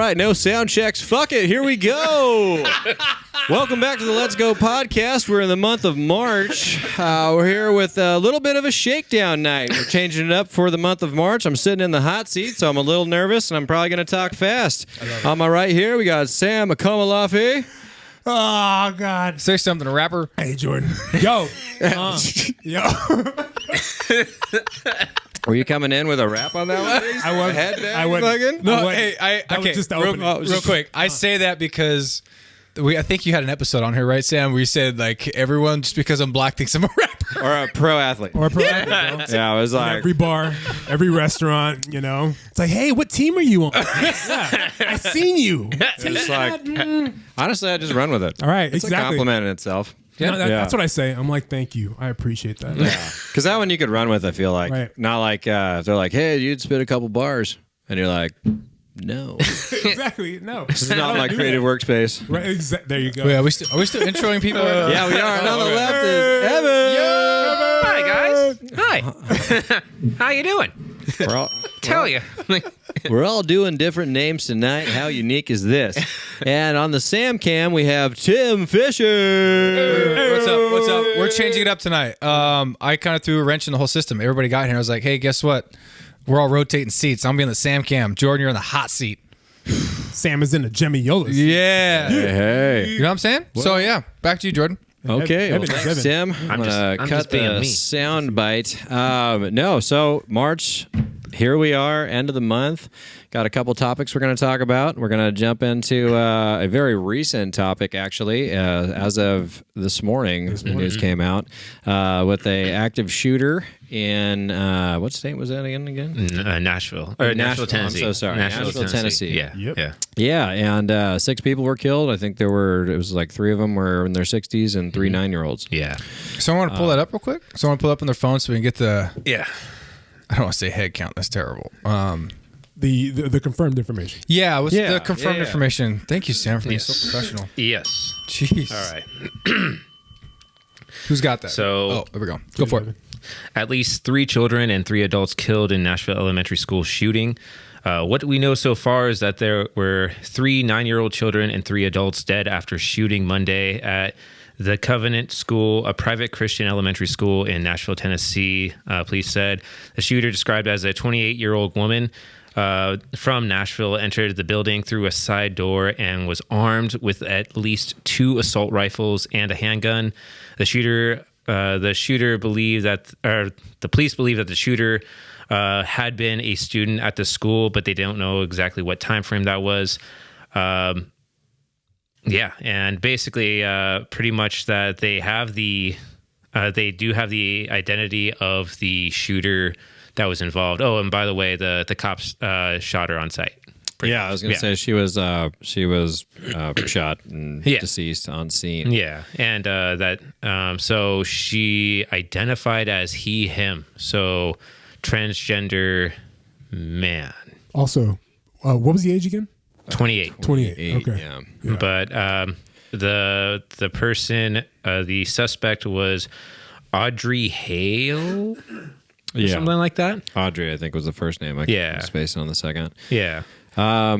right, no sound checks. Fuck it, here we go. Welcome back to the Let's Go podcast. We're in the month of March. We're here with a little bit of a shakedown night. We're changing it up for the month of March. I'm sitting in the hot seat, so I'm a little nervous, and I'm probably going to talk fast. On my right here, we got Sam Akomalafi. Oh, God. Say something, a rapper. Hey, Jordan. Yo. Yo. Were you coming in with a rap on that one? I was. Headbang I went. fucking? No, I went- hey, that was just the opening. real quick. I say that because I think you had an episode on here, right, Sam, where you said, like, everyone, just because I'm black, thinks I'm a rapper. Or a pro athlete. Or pro athlete, bro. Yeah, I was like... Every bar, every restaurant, you know. It's like, hey, what team are you on? Yeah, I seen you. It's like, honestly, I just run with it. All right, It's exactly. a compliment in itself. No, that's what I say. I'm like, thank you. I appreciate that. Because that one you could run with, I feel like. Right. Not like, if they're like, hey, you'd spit a couple bars. And you're like, no. Exactly. No. This is not my creative workspace. Right, there you go. Wait, are we still introing people? Yeah, we are. And on the left is Evan. Hi, guys. Hi. How you doing? Tell you. We're all doing different names tonight. How unique is this? And on the Sam Cam, we have Tim Fisher. What's up? What's up? We're changing it up tonight. I kind of threw a wrench in the whole system. Everybody got here. I was like, hey, guess what? We're all rotating seats. I'm going to be in the Sam Cam. Jordan, you're in the hot seat. Sam is in the Jemmy Yolas. Yeah. Hey. You know what I'm saying? So, yeah. Back to you, Jordan. Okay, well, Evan is thanks, Evan. Tim. I'm gonna just cut being the me. sound bite. No, so March, here we are, end of the month. Got a couple topics we're going to talk about. We're going to jump into a very recent topic, actually. As of this morning, the news came out with a active shooter in what state was that again? Nashville. Or Nashville, Tennessee. I'm so sorry. Nashville, Tennessee. Yeah. Yep. Yeah. Yeah, and 6 people were killed. I think it was like 3 of them were in their 60s and 3 9-year-olds. Yeah. Someone want to pull that up real quick? Someone pull it up on their phone so we can get the, Yeah. I don't want to say head count. That's terrible. The confirmed information. Yeah, what's Yeah, the confirmed yeah. information? Thank you, Sam, for being so professional. Yes. Jeez. All right. Who's got that? So- there we go. Go for it. At least 3 children and 3 adults killed in Nashville elementary school shooting. What we know so far is that there were 3 9-year-old children and 3 adults dead after shooting Monday at the Covenant School, a private Christian elementary school in Nashville, Tennessee. Police said the shooter, described as a 28-year-old woman from Nashville, entered the building through a side door and was armed with at least 2 assault rifles and a handgun. The shooter believed that, or the police believe that the shooter had been a student at the school, but they don't know exactly what time frame that was. Yeah, and basically, pretty much that they do have the identity of the shooter that was involved. Oh, and by the way, the cops shot her on site. Yeah, I was going to say she was shot and deceased on scene. Yeah, and so she identified as he, him. So transgender man. Also, what was the age again? 28. 28. Okay. Yeah. But the person, the suspect was Audrey Hale, something like that. Audrey, I think, was the first name. Spaced on the second. Yeah. I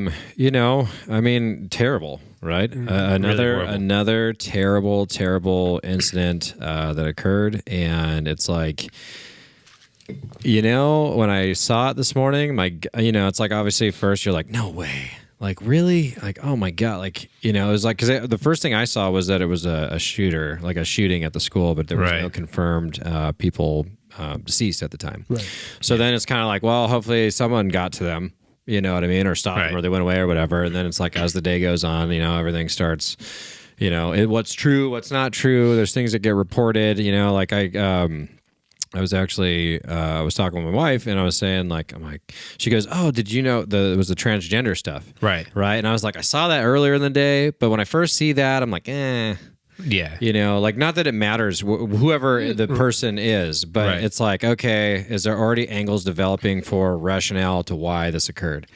mean, terrible, right? Another terrible incident that occurred, and it's like, when I saw it this morning, it's like, obviously first you're like, no way. Like, really? Like, oh my God. Like, it was like, because the first thing I saw was that it was a shooter, like a shooting at the school, but there was no confirmed people deceased at the time. Right. So then it's kind of like, well, hopefully someone got to them, you know what I mean? Or stopped them, or they went away or whatever. And then it's like, as the day goes on, everything starts, what's true, what's not true. There's things that get reported, like I was actually, I was talking with my wife, and I was saying, she goes, oh, did you know it was the transgender stuff? Right. And I was like, I saw that earlier in the day, but when I first see that, I'm like, Yeah. You know, like, not that it matters whoever the person is, but Right. it's like, okay, is there already angles developing for rationale to why this occurred?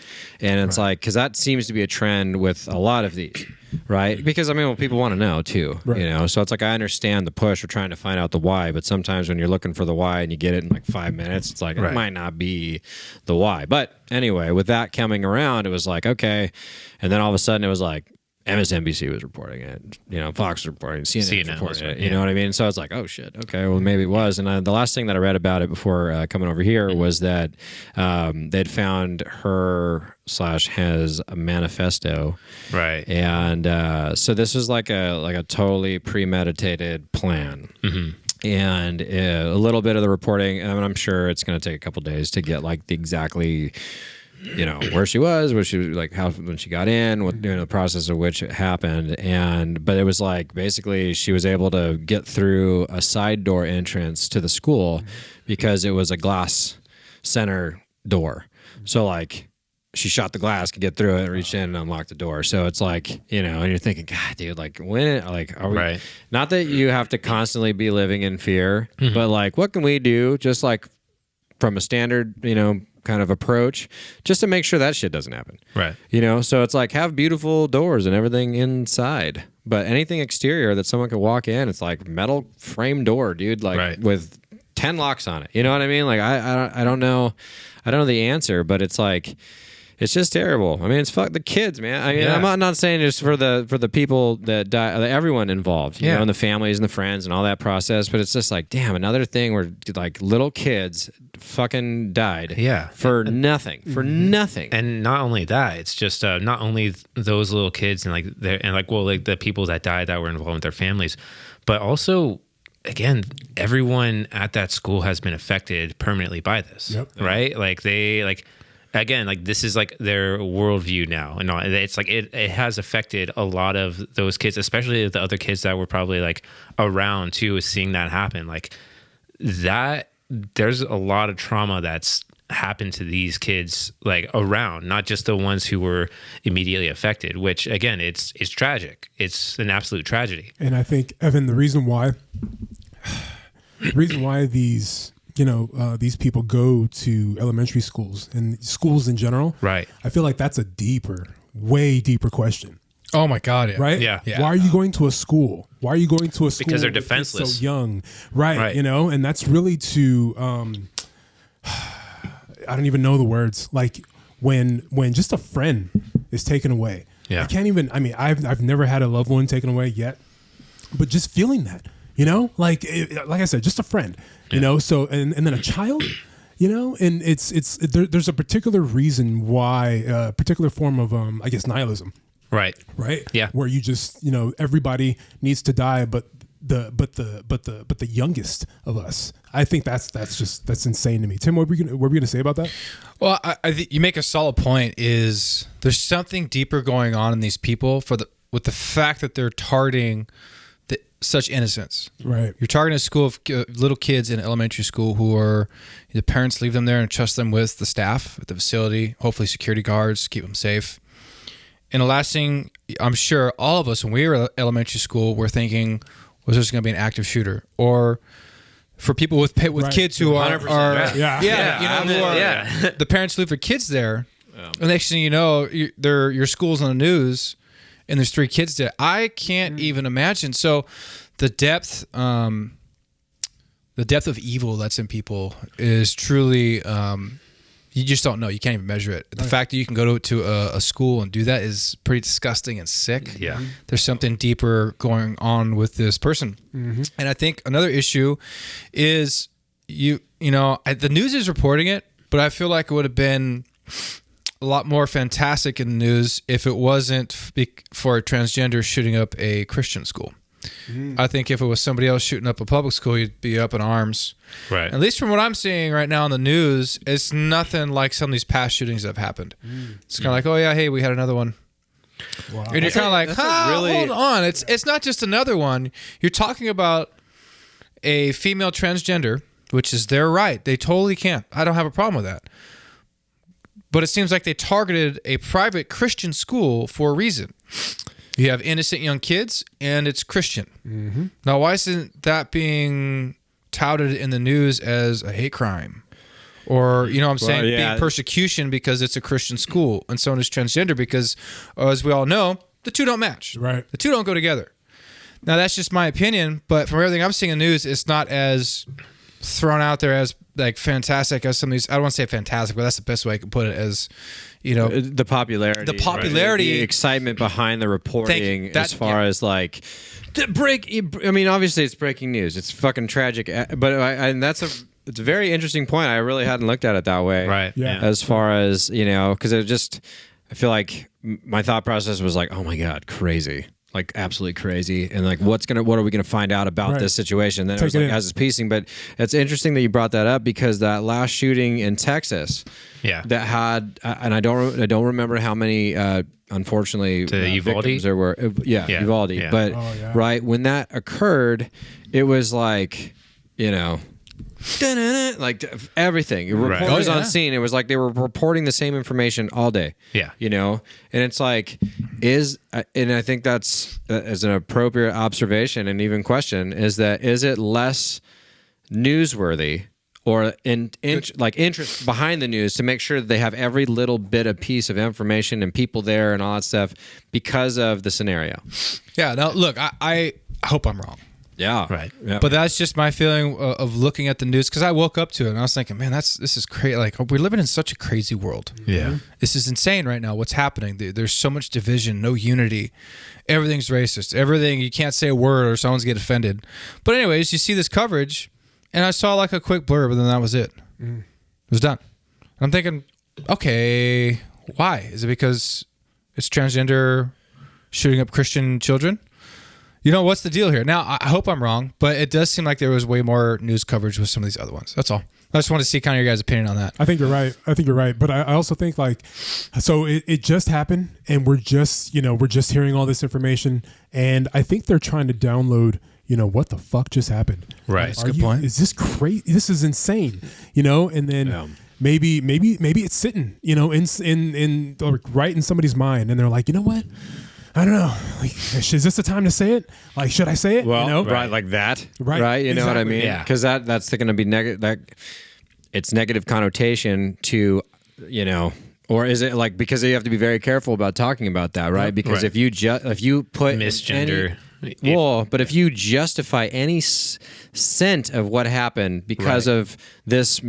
And it's like, because that seems to be a trend with a lot of these. Right? Because, I mean, well, people want to know, too, you know? So it's like, I understand the push for trying to find out the why, but sometimes when you're looking for the why and you get it in like 5 minutes, it's like, it might not be the why. But anyway, with that coming around, it was like, okay. And then all of a sudden it was like, MSNBC was reporting it, you know, Fox was reporting it, CNN was reporting it, you know what I mean? So it's like, oh shit, okay, well maybe it was. And the last thing that I read about it before coming over here was that they'd found her / has a manifesto, Right. and so this is like a totally premeditated plan. And a little bit of the reporting, I mean, I'm sure it's going to take a couple days to get like the exactly, you know, where she was like, how, when she got in, what, you know, the process of which it happened. But it was like, basically she was able to get through a side door entrance to the school because it was a glass center door. So like, she shot the glass, could get through it, reached in and unlocked the door. So it's like, you know, and you're thinking, God, dude, like, when, like, are we, Right. not that you have to constantly be living in fear, but like, what can we do just like from a standard, you know, kind of approach just to make sure that shit doesn't happen. Right. You know, so it's like, have beautiful doors and everything inside, but anything exterior that someone could walk in, it's like metal frame door, dude, like with 10 locks on it. You know what I mean? Like, I don't know the answer, but it's like, it's just terrible. I mean, it's fuck the kids, man. I mean, I'm not saying just for the people that die, everyone involved, you know, and the families and the friends and all that process. But it's just like, damn, another thing where like little kids fucking died, for nothing, nothing. And not only that, it's just not only those little kids and like the people that died that were involved with their families, but also, again, everyone at that school has been affected permanently by this, right? Like they like. Again, like this is like their worldview now, and it's like it has affected a lot of those kids, especially the other kids that were probably like around too, seeing that happen. Like that, there's a lot of trauma that's happened to these kids, like around, not just the ones who were immediately affected. Which again, it's tragic. It's an absolute tragedy. And I think, Evan, the reason why these, you know, these people go to elementary schools and schools in general. Right. I feel like that's a way deeper question. Oh my God. Yeah. Right. Yeah. Why are you going to a school? Why are you going to a school? Because they're defenseless. So young. Right. You know, and that's really to, I don't even know the words. Like when just a friend is taken away. Yeah. I can't even, I mean, I've never had a loved one taken away yet, but just feeling that, you know, like I said, just a friend, you know, so, and then a child, you know, and there's a particular reason why, a particular form of, I guess, nihilism. Right. Yeah. Where you just, you know, everybody needs to die, but the youngest of us. I think that's insane to me. Tim, what were we gonna say about that? Well, I think you make a solid point. Is there's something deeper going on in these people with the fact that they're targeting such innocence. Right. You're targeting a school of little kids in elementary school who are, the parents leave them there and trust them with the staff at the facility, hopefully security guards, keep them safe. And the last thing, I'm sure all of us when we were at elementary school were thinking, was there going to be an active shooter? Or for people with kids who are the parents leave their kids there, and next thing you know, your school's on the news, and there's 3 kids dead. I can't even imagine. So the depth of evil that's in people is truly, you just don't know. You can't even measure it. The fact that you can go to a school and do that is pretty disgusting and sick. Yeah. There's something deeper going on with this person. Mm-hmm. And I think another issue is the news is reporting it, but I feel like it would have been a lot more fantastic in the news if it wasn't for a transgender shooting up a Christian school. I think if it was somebody else shooting up a public school, you'd be up in arms. Right. At least from what I'm seeing right now on the news, it's nothing like some of these past shootings that have happened. It's kind of like, oh yeah, hey, we had another one. Wow. And you're kind of like, hold on. It's not just another one. You're talking about a female transgender, which is their right. They totally can. I don't have a problem with that. But it seems like they targeted a private Christian school for a reason. You have innocent young kids, and it's Christian. Mm-hmm. Now, why isn't that being touted in the news as a hate crime? Or, you know what I'm saying, being persecution because it's a Christian school, and someone is transgender because, as we all know, the two don't match. Right. The two don't go together. Now, that's just my opinion, but from everything I'm seeing in the news, it's not as thrown out there as like fantastic as some of these. I don't want to say fantastic, but that's the best way I can put it. As you know, the popularity, the excitement behind the reporting, as far as like the break. I mean, obviously, it's breaking news. It's fucking tragic, but and it's a very interesting point. I really hadn't looked at it that way, right? Yeah. As far as because I feel like my thought process was like, oh my god, crazy. Like absolutely crazy, and like what are we gonna find out about this situation? Then it was like as it's piecing, but it's interesting that you brought that up because that last shooting in Texas, that had, and I don't remember how many, unfortunately, victims there were. Uvalde, but right when that occurred, it was like, like everything. Reporters on scene. It was like they were reporting the same information all day. Yeah. And it's like, and I think that's as an appropriate observation and even question is it less newsworthy or interest behind the news to make sure that they have every little bit of piece of information and people there and all that stuff because of the scenario? Yeah. Now look, I hope I'm wrong. Yeah. Right. Yeah. But that's just my feeling of looking at the news because I woke up to it and I was thinking, man, this is crazy. Like we're living in such a crazy world. Yeah. This is insane right now. What's happening? There's so much division, no unity. Everything's racist. Everything, you can't say a word or someone's get offended. But anyways, you see this coverage and I saw like a quick blurb and then that was it. It was done. And I'm thinking, okay, why? Is it because it's transgender shooting up Christian children? What's the deal here? Now, I hope I'm wrong, but it does seem like there was way more news coverage with some of these other ones. That's all. I just want to see kind of your guys' opinion on that. I think you're right. But I also think so it just happened and we're just hearing all this information. And I think they're trying to download, what the fuck just happened? Right. That's a good point. Is this crazy? This is insane, and then maybe it's sitting, in right in somebody's mind. And they're like, you know what? I don't know. Like, is this the time to say it? Like, should I say it? Well, right, like that. Right. You know what I mean? Yeah. Because that's going to be negative. It's negative connotation to, or is it like because you have to be very careful about talking about that, right? Because if you put misgender. But if you justify any scent of what happened because of this.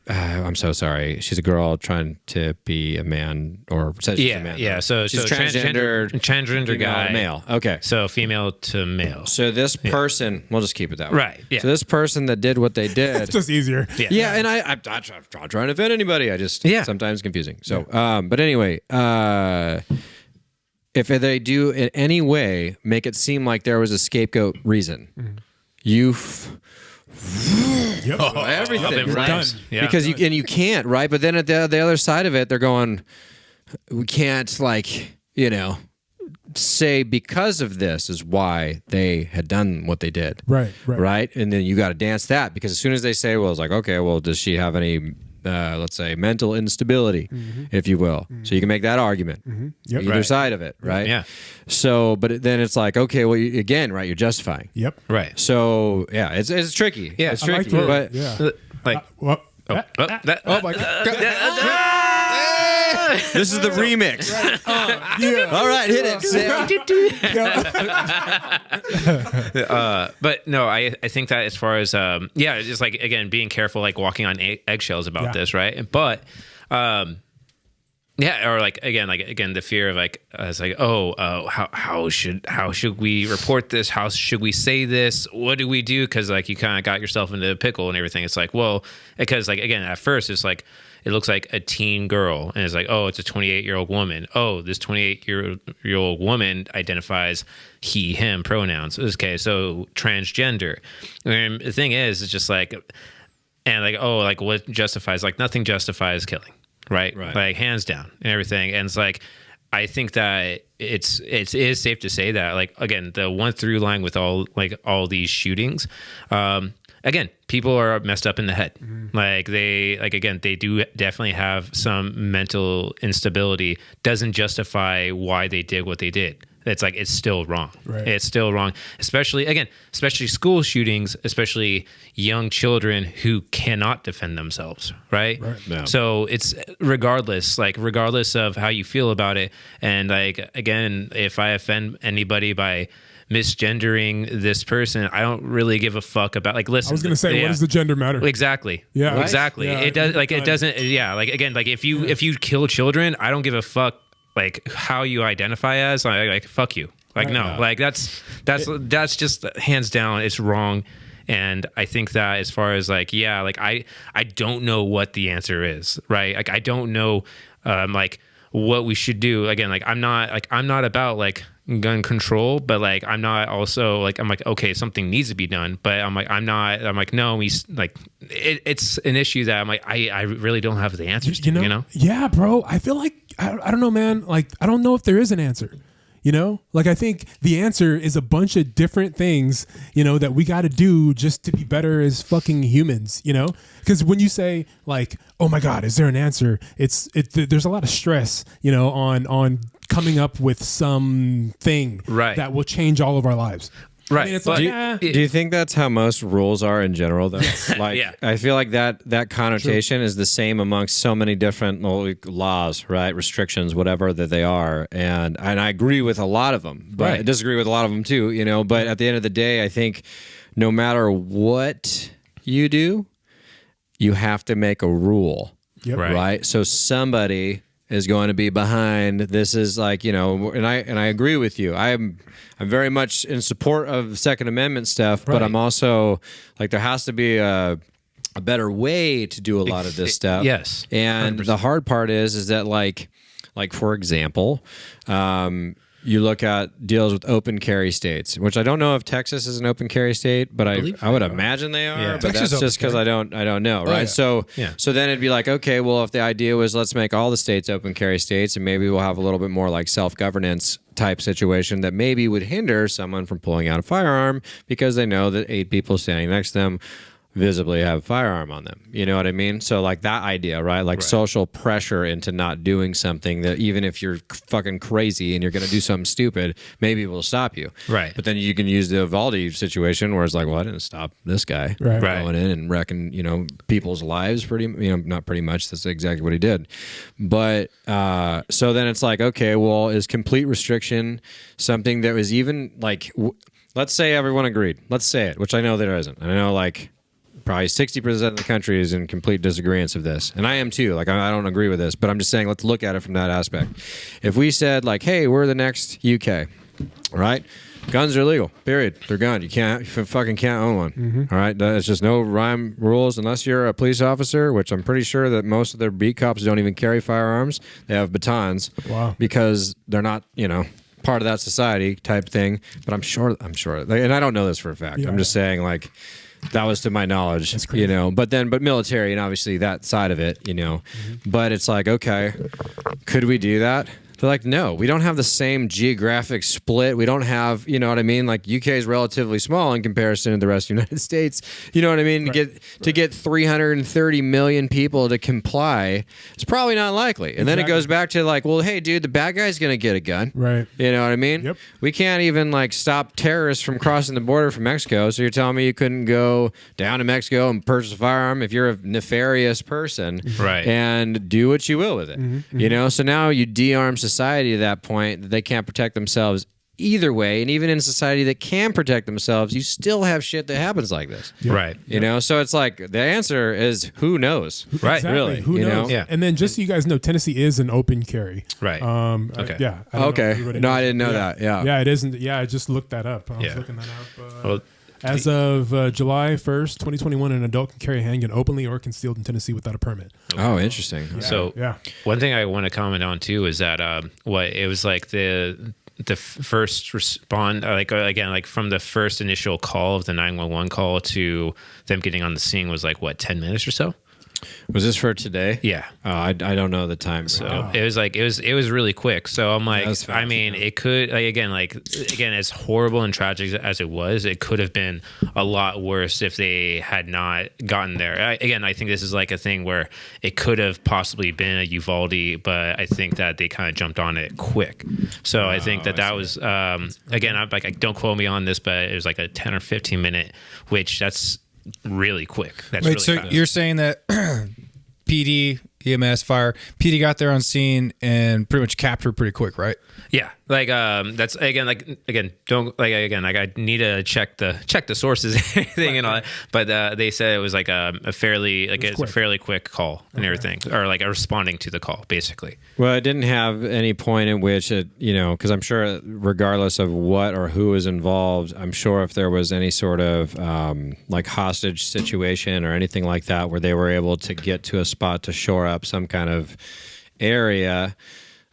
I'm so sorry. She's a girl trying to be a man, or says she's a man. Yeah. So she's transgender guy, male. Okay. So female to male. So this person, we'll just keep it that way. Right. Yeah. So this person that did what they did, it's just easier. Yeah. And I'm not trying to offend anybody. I just sometimes confusing. So, but anyway, if they do in any way make it seem like there was a scapegoat reason, everything, right? Because you can't, right? But then at the other side of it, they're going, we can't say because of this is why they had done what they did, right? And then you got to dance that because as soon as they say, well, it's like, okay, well, does she have any let's say mental instability, if you will? So you can make that argument, either side of it, right? Yeah. So, but then it's like, okay, well, again, right? You're justifying. Yep. Right. So it's tricky. Yeah, it's tricky, but like. Oh my God. This is the remix. All right, hit it, Sam. But no, I think that as far as just like again being careful, like walking on eggshells about this, right? But or like again the fear of like it's like how should we report this? How should we say this? What do we do? Because like you kind of got yourself into a pickle and everything. It's like, well, because like again at first it's like it looks like a teen girl and it's like, oh, it's a 28-year-old woman. Oh, this 28-year-old woman identifies he, him pronouns. Okay, so transgender. And the thing is, it's just like, and like, oh, like what justifies? Like nothing justifies killing, right? Like hands down and everything. And it's like, I think that it is safe to say that, like, again, the one through line with all these shootings, again, people are messed up in the head. Like they do definitely have some mental instability. Doesn't justify why they did what they did. it's like it's still wrong. Right. It's still wrong, especially school shootings, especially young children who cannot defend themselves, right? Yeah. So it's regardless of how you feel about it, and like again, if I offend anybody by misgendering this person, I don't really give a fuck about, like, listen, I was going to say, what does the gender matter? Exactly. Yeah. Exactly. Yeah, it does. Like, it doesn't. Yeah. Like, again, like if you kill children, I don't give a fuck like how you identify as. Like fuck you. Like, no. Like that's just hands down, it's wrong. And I think that as far as like, yeah, like I don't know what the answer is, right? Like I don't know like what we should do. Again, like I'm not about like gun control, but like I'm not also like, I'm like, okay, something needs to be done, but I'm like no, it's an issue that I'm like I really don't have the answers to, you know? Yeah, bro. I feel like I don't know, man. Like I don't know if there is an answer. You know, like I think the answer is a bunch of different things, you know, that we got to do just to be better as fucking humans, you know, because when you say like, oh my God, is there an answer? There's a lot of stress, you know, on coming up with something that will change all of our lives. Right. I mean, it's but like, do you think that's how most rules are in general, though? Like, yeah. I feel like that connotation is the same amongst so many different laws, right? Restrictions, whatever that they are. And I agree with a lot of them, but I disagree with a lot of them too, you know. But at the end of the day, I think no matter what you do, you have to make a rule, right? So somebody is going to be behind. This is like, you know, and I agree with you. I'm very much in support of Second Amendment stuff, but I'm also like, there has to be a better way to do a lot of this stuff. Yes. And 100%. The hard part is that like for example, you look at deals with open carry states, which I don't know if Texas is an open carry state, but I would imagine they are. Yeah. But Texas that's just because I don't know, right? Oh, yeah. So then it'd be like, okay, well, if the idea was let's make all the states open carry states, and maybe we'll have a little bit more like self-governance type situation that maybe would hinder someone from pulling out a firearm because they know that 8 people standing next to them visibly have a firearm on them. You know what I mean? So like that idea, right? Like social pressure into not doing something that even if you're fucking crazy and you're going to do something stupid, maybe will stop you. Right. But then you can use the Uvalde situation where it's like, well, I didn't stop this guy going in and wrecking, you know, people's lives not pretty much. That's exactly what he did. But so then it's like, okay, well, is complete restriction something that was even like, let's say everyone agreed. Let's say it, which I know there isn't. I know like, probably 60% of the country is in complete disagreement of this. And I am too. Like, I don't agree with this, but I'm just saying, let's look at it from that aspect. If we said like, hey, we're the next UK, right? Guns are legal, period. They're gone. You fucking can't own one. Mm-hmm. All right. It's just no rhyme rules unless you're a police officer, which I'm pretty sure that most of their beat cops don't even carry firearms. They have batons. Wow. Because they're not, you know, part of that society type thing. But I'm sure, and I don't know this for a fact. Yeah. I'm just saying like, that was to my knowledge, you know, but military and obviously that side of it, you know, but it's like, okay, could we do that? They're like, no, we don't have the same geographic split. We don't have, you know what I mean? Like UK is relatively small in comparison to the rest of the United States. You know what I mean? Right. To get 330 million people to comply, it's probably not likely. And then it goes back to like, well, hey, dude, the bad guy's going to get a gun. Right. You know what I mean? Yep. We can't even like stop terrorists from crossing the border from Mexico. So you're telling me you couldn't go down to Mexico and purchase a firearm if you're a nefarious person, right? And do what you will with it. Mm-hmm. You know, so now you de-arm society to that point that they can't protect themselves either way. And even in a society that can protect themselves, you still have shit that happens like this. Yep. Right. You know, so it's like the answer is who knows? Right. Exactly. Really. Who knows? Know? Yeah. And then just so you guys know, Tennessee is an open carry. Right. Okay. No, I didn't know that. Yeah. Yeah, it isn't. Yeah, I just looked that up. I was looking that up. Well, as of July 1st, 2021, an adult can carry a handgun openly or concealed in Tennessee without a permit. Oh, interesting. Yeah. So one thing I want to comment on too is that it was like the first respond, like again, like from the first initial call of the 911 call to them getting on the scene was like what, 10 minutes or so? Was this for today? Yeah. I don't know the time. So it was like it was really quick. So I'm like, That's fast, I mean, it could again as horrible and tragic as it was, it could have been a lot worse if they had not gotten there. I think this is like a thing where it could have possibly been a Uvalde, but I think that they kind of jumped on it quick. So I think that was again, I'm like, don't quote me on this, but it was like a 10 or 15 minute, which that's really quick. That's Wait, really so fast. you're saying that PD, EMS, fire, PD got there on scene and pretty much captured pretty quick, right? Yeah, that's don't I need to check the sources and everything and all that, but they said it was like a fairly it's a fairly quick call and everything, or like responding to the call basically. Well, it didn't have any point in which it, because I'm sure regardless of what or who was involved, I'm sure if there was any sort of like hostage situation or anything like that where they were able to get to a spot to shore up some kind of area,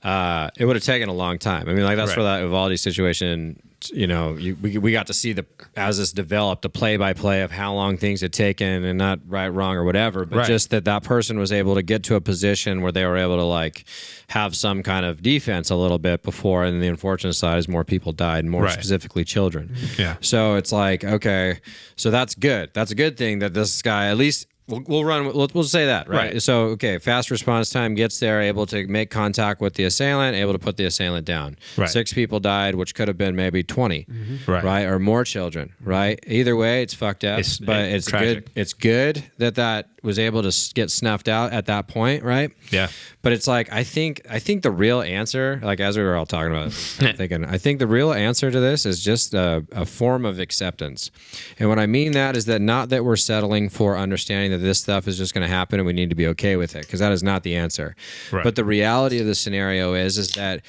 it would have taken a long time. I mean, like that's where that Uvalde situation, we got to see as this developed, the play-by-play of how long things had taken, and not right, wrong, or whatever, but just that person was able to get to a position where they were able to like have some kind of defense a little bit before, and the unfortunate side is more people died, more specifically children. Yeah. So it's like, okay, so that's good. That's a good thing that this guy at least. We'll say that, right? So, okay, fast response time, gets there, able to make contact with the assailant, able to put the assailant down. Right. 6 people died, which could have been maybe 20, Right. Or more children, right? Either way, it's fucked up, it's tragic. good. It's good that was able to get snuffed out at that point, right? Yeah. But it's like I think the real answer, like as we were all talking about, I think the real answer to this is just a form of acceptance. And what I mean that is that not that we're settling for understanding that this stuff is just going to happen and we need to be okay with it, because that is not the answer. Right. But the reality of the scenario is that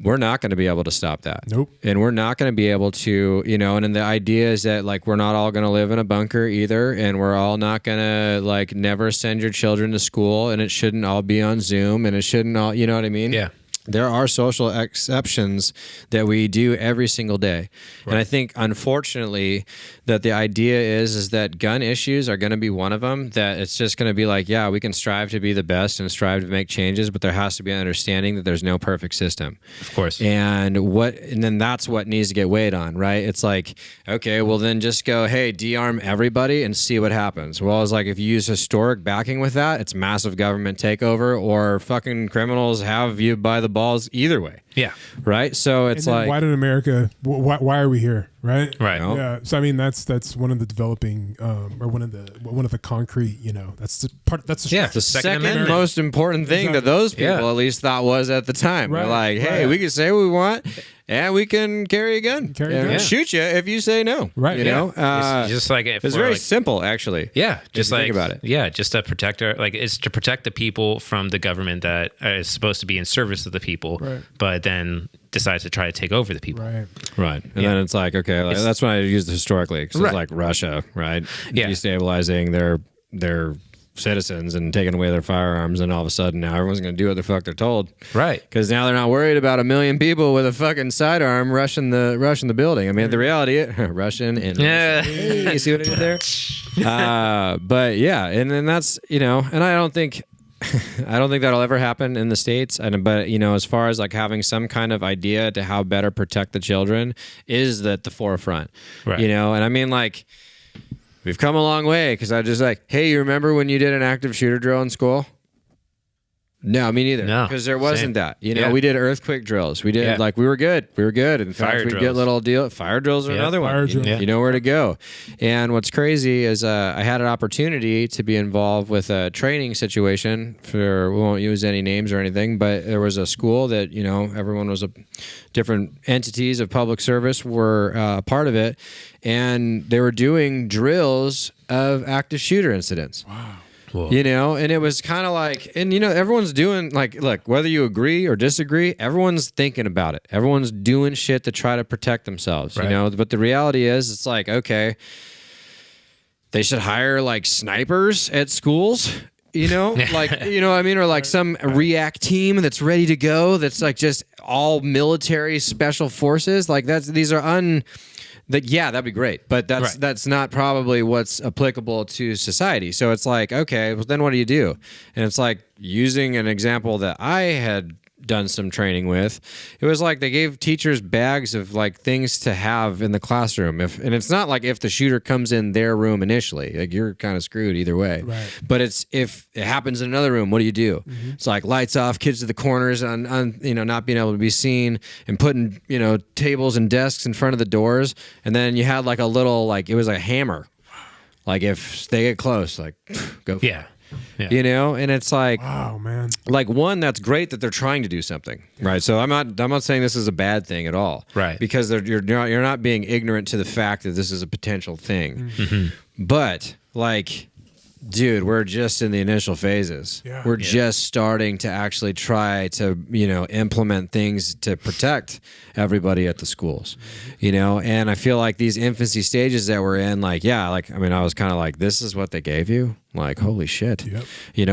we're not going to be able to stop that. Nope. And we're not going to be able to, and then the idea is that like we're not all going to live in a bunker either, and we're all not going to like never send your children to school, and it shouldn't all be on Zoom, and it shouldn't all, you know what I mean? Yeah. There are social exceptions that we do every single day. And I think, unfortunately, that the idea is that gun issues are going to be one of them, that it's just going to be like, yeah, we can strive to be the best and strive to make changes, but there has to be an understanding that there's no perfect system. Of course. And then that's what needs to get weighed on, right? It's like, okay, well then just go, hey, de-arm everybody and see what happens. Well, it's like if you use historic backing with that, it's massive government takeover, or fucking criminals have you by the balls either way. Yeah. Right. So it's like, why did America? Why are we here? Right. Right. Yeah. So I mean, that's one of the developing, or one of the concrete. That's the part. That's the the Second second Amendment. most important thing that those people at least thought was at the time. Right, They're like, hey, we can say what we want, and we can carry a gun, gun. shoot you if you say no. Right. You know, It's just like it's very simple, actually. Yeah, just you like think about it. Yeah, just to protect it's to protect the people from the government that is supposed to be in service of the people, but then decides to try to take over the people. Right. And then it's like, okay, like, that's when I used it historically, because it's like Russia, right? Yeah. Destabilizing their citizens and taking away their firearms, and all of a sudden now everyone's going to do what the fuck they're told. Right. Because now they're not worried about 1 million people with a fucking sidearm rushing the building. I mean, the reality is Russian and hey, you see what I did there? But yeah, and then that's, and I don't think that'll ever happen in the States. But as far as like having some kind of idea to how better protect the children is at the forefront. Right. And I mean, like, we've come a long way, because I just like, hey, you remember when you did an active shooter drill in school? No, me neither. No, because there wasn't same. that. We did earthquake drills. We did we were good. In fact, we'd get little fire drills or another one. You know where to go. And what's crazy is I had an opportunity to be involved with a training situation we won't use any names or anything, but there was a school that, everyone was different entities of public service were part of it, and they were doing drills of active shooter incidents. Wow. Whoa. And it was kind of like, and everyone's doing like, look, whether you agree or disagree, everyone's thinking about it. Everyone's doing shit to try to protect themselves, but the reality is it's like, okay, they should hire like snipers at schools, like, you know what I mean? Or like some react team that's ready to go. That's like just all military special forces. Like these are that'd be great. But that's not probably what's applicable to society. So it's like, okay, well, then what do you do? And it's like using an example that I had done some training with. It was like they gave teachers bags of like things to have in the classroom. And it's not like if the shooter comes in their room initially, like you're kind of screwed either way. Right. But it's if it happens in another room, what do you do? It's like lights off, kids to the corners, on not being able to be seen, and putting tables and desks in front of the doors. And then you had like a little it was a hammer. Like if they get close, like go for it. Yeah. And it's like, wow, man. Like one, that's great that they're trying to do something, right? So I'm not saying this is a bad thing at all, right? Because you're not being ignorant to the fact that this is a potential thing, but like, dude, we're just in the initial phases. Yeah. We're just starting to actually try to, implement things to protect everybody at the schools, and I feel like these infancy stages that we're in, I was kind of like, this is what they gave you? Like, holy shit. Yep.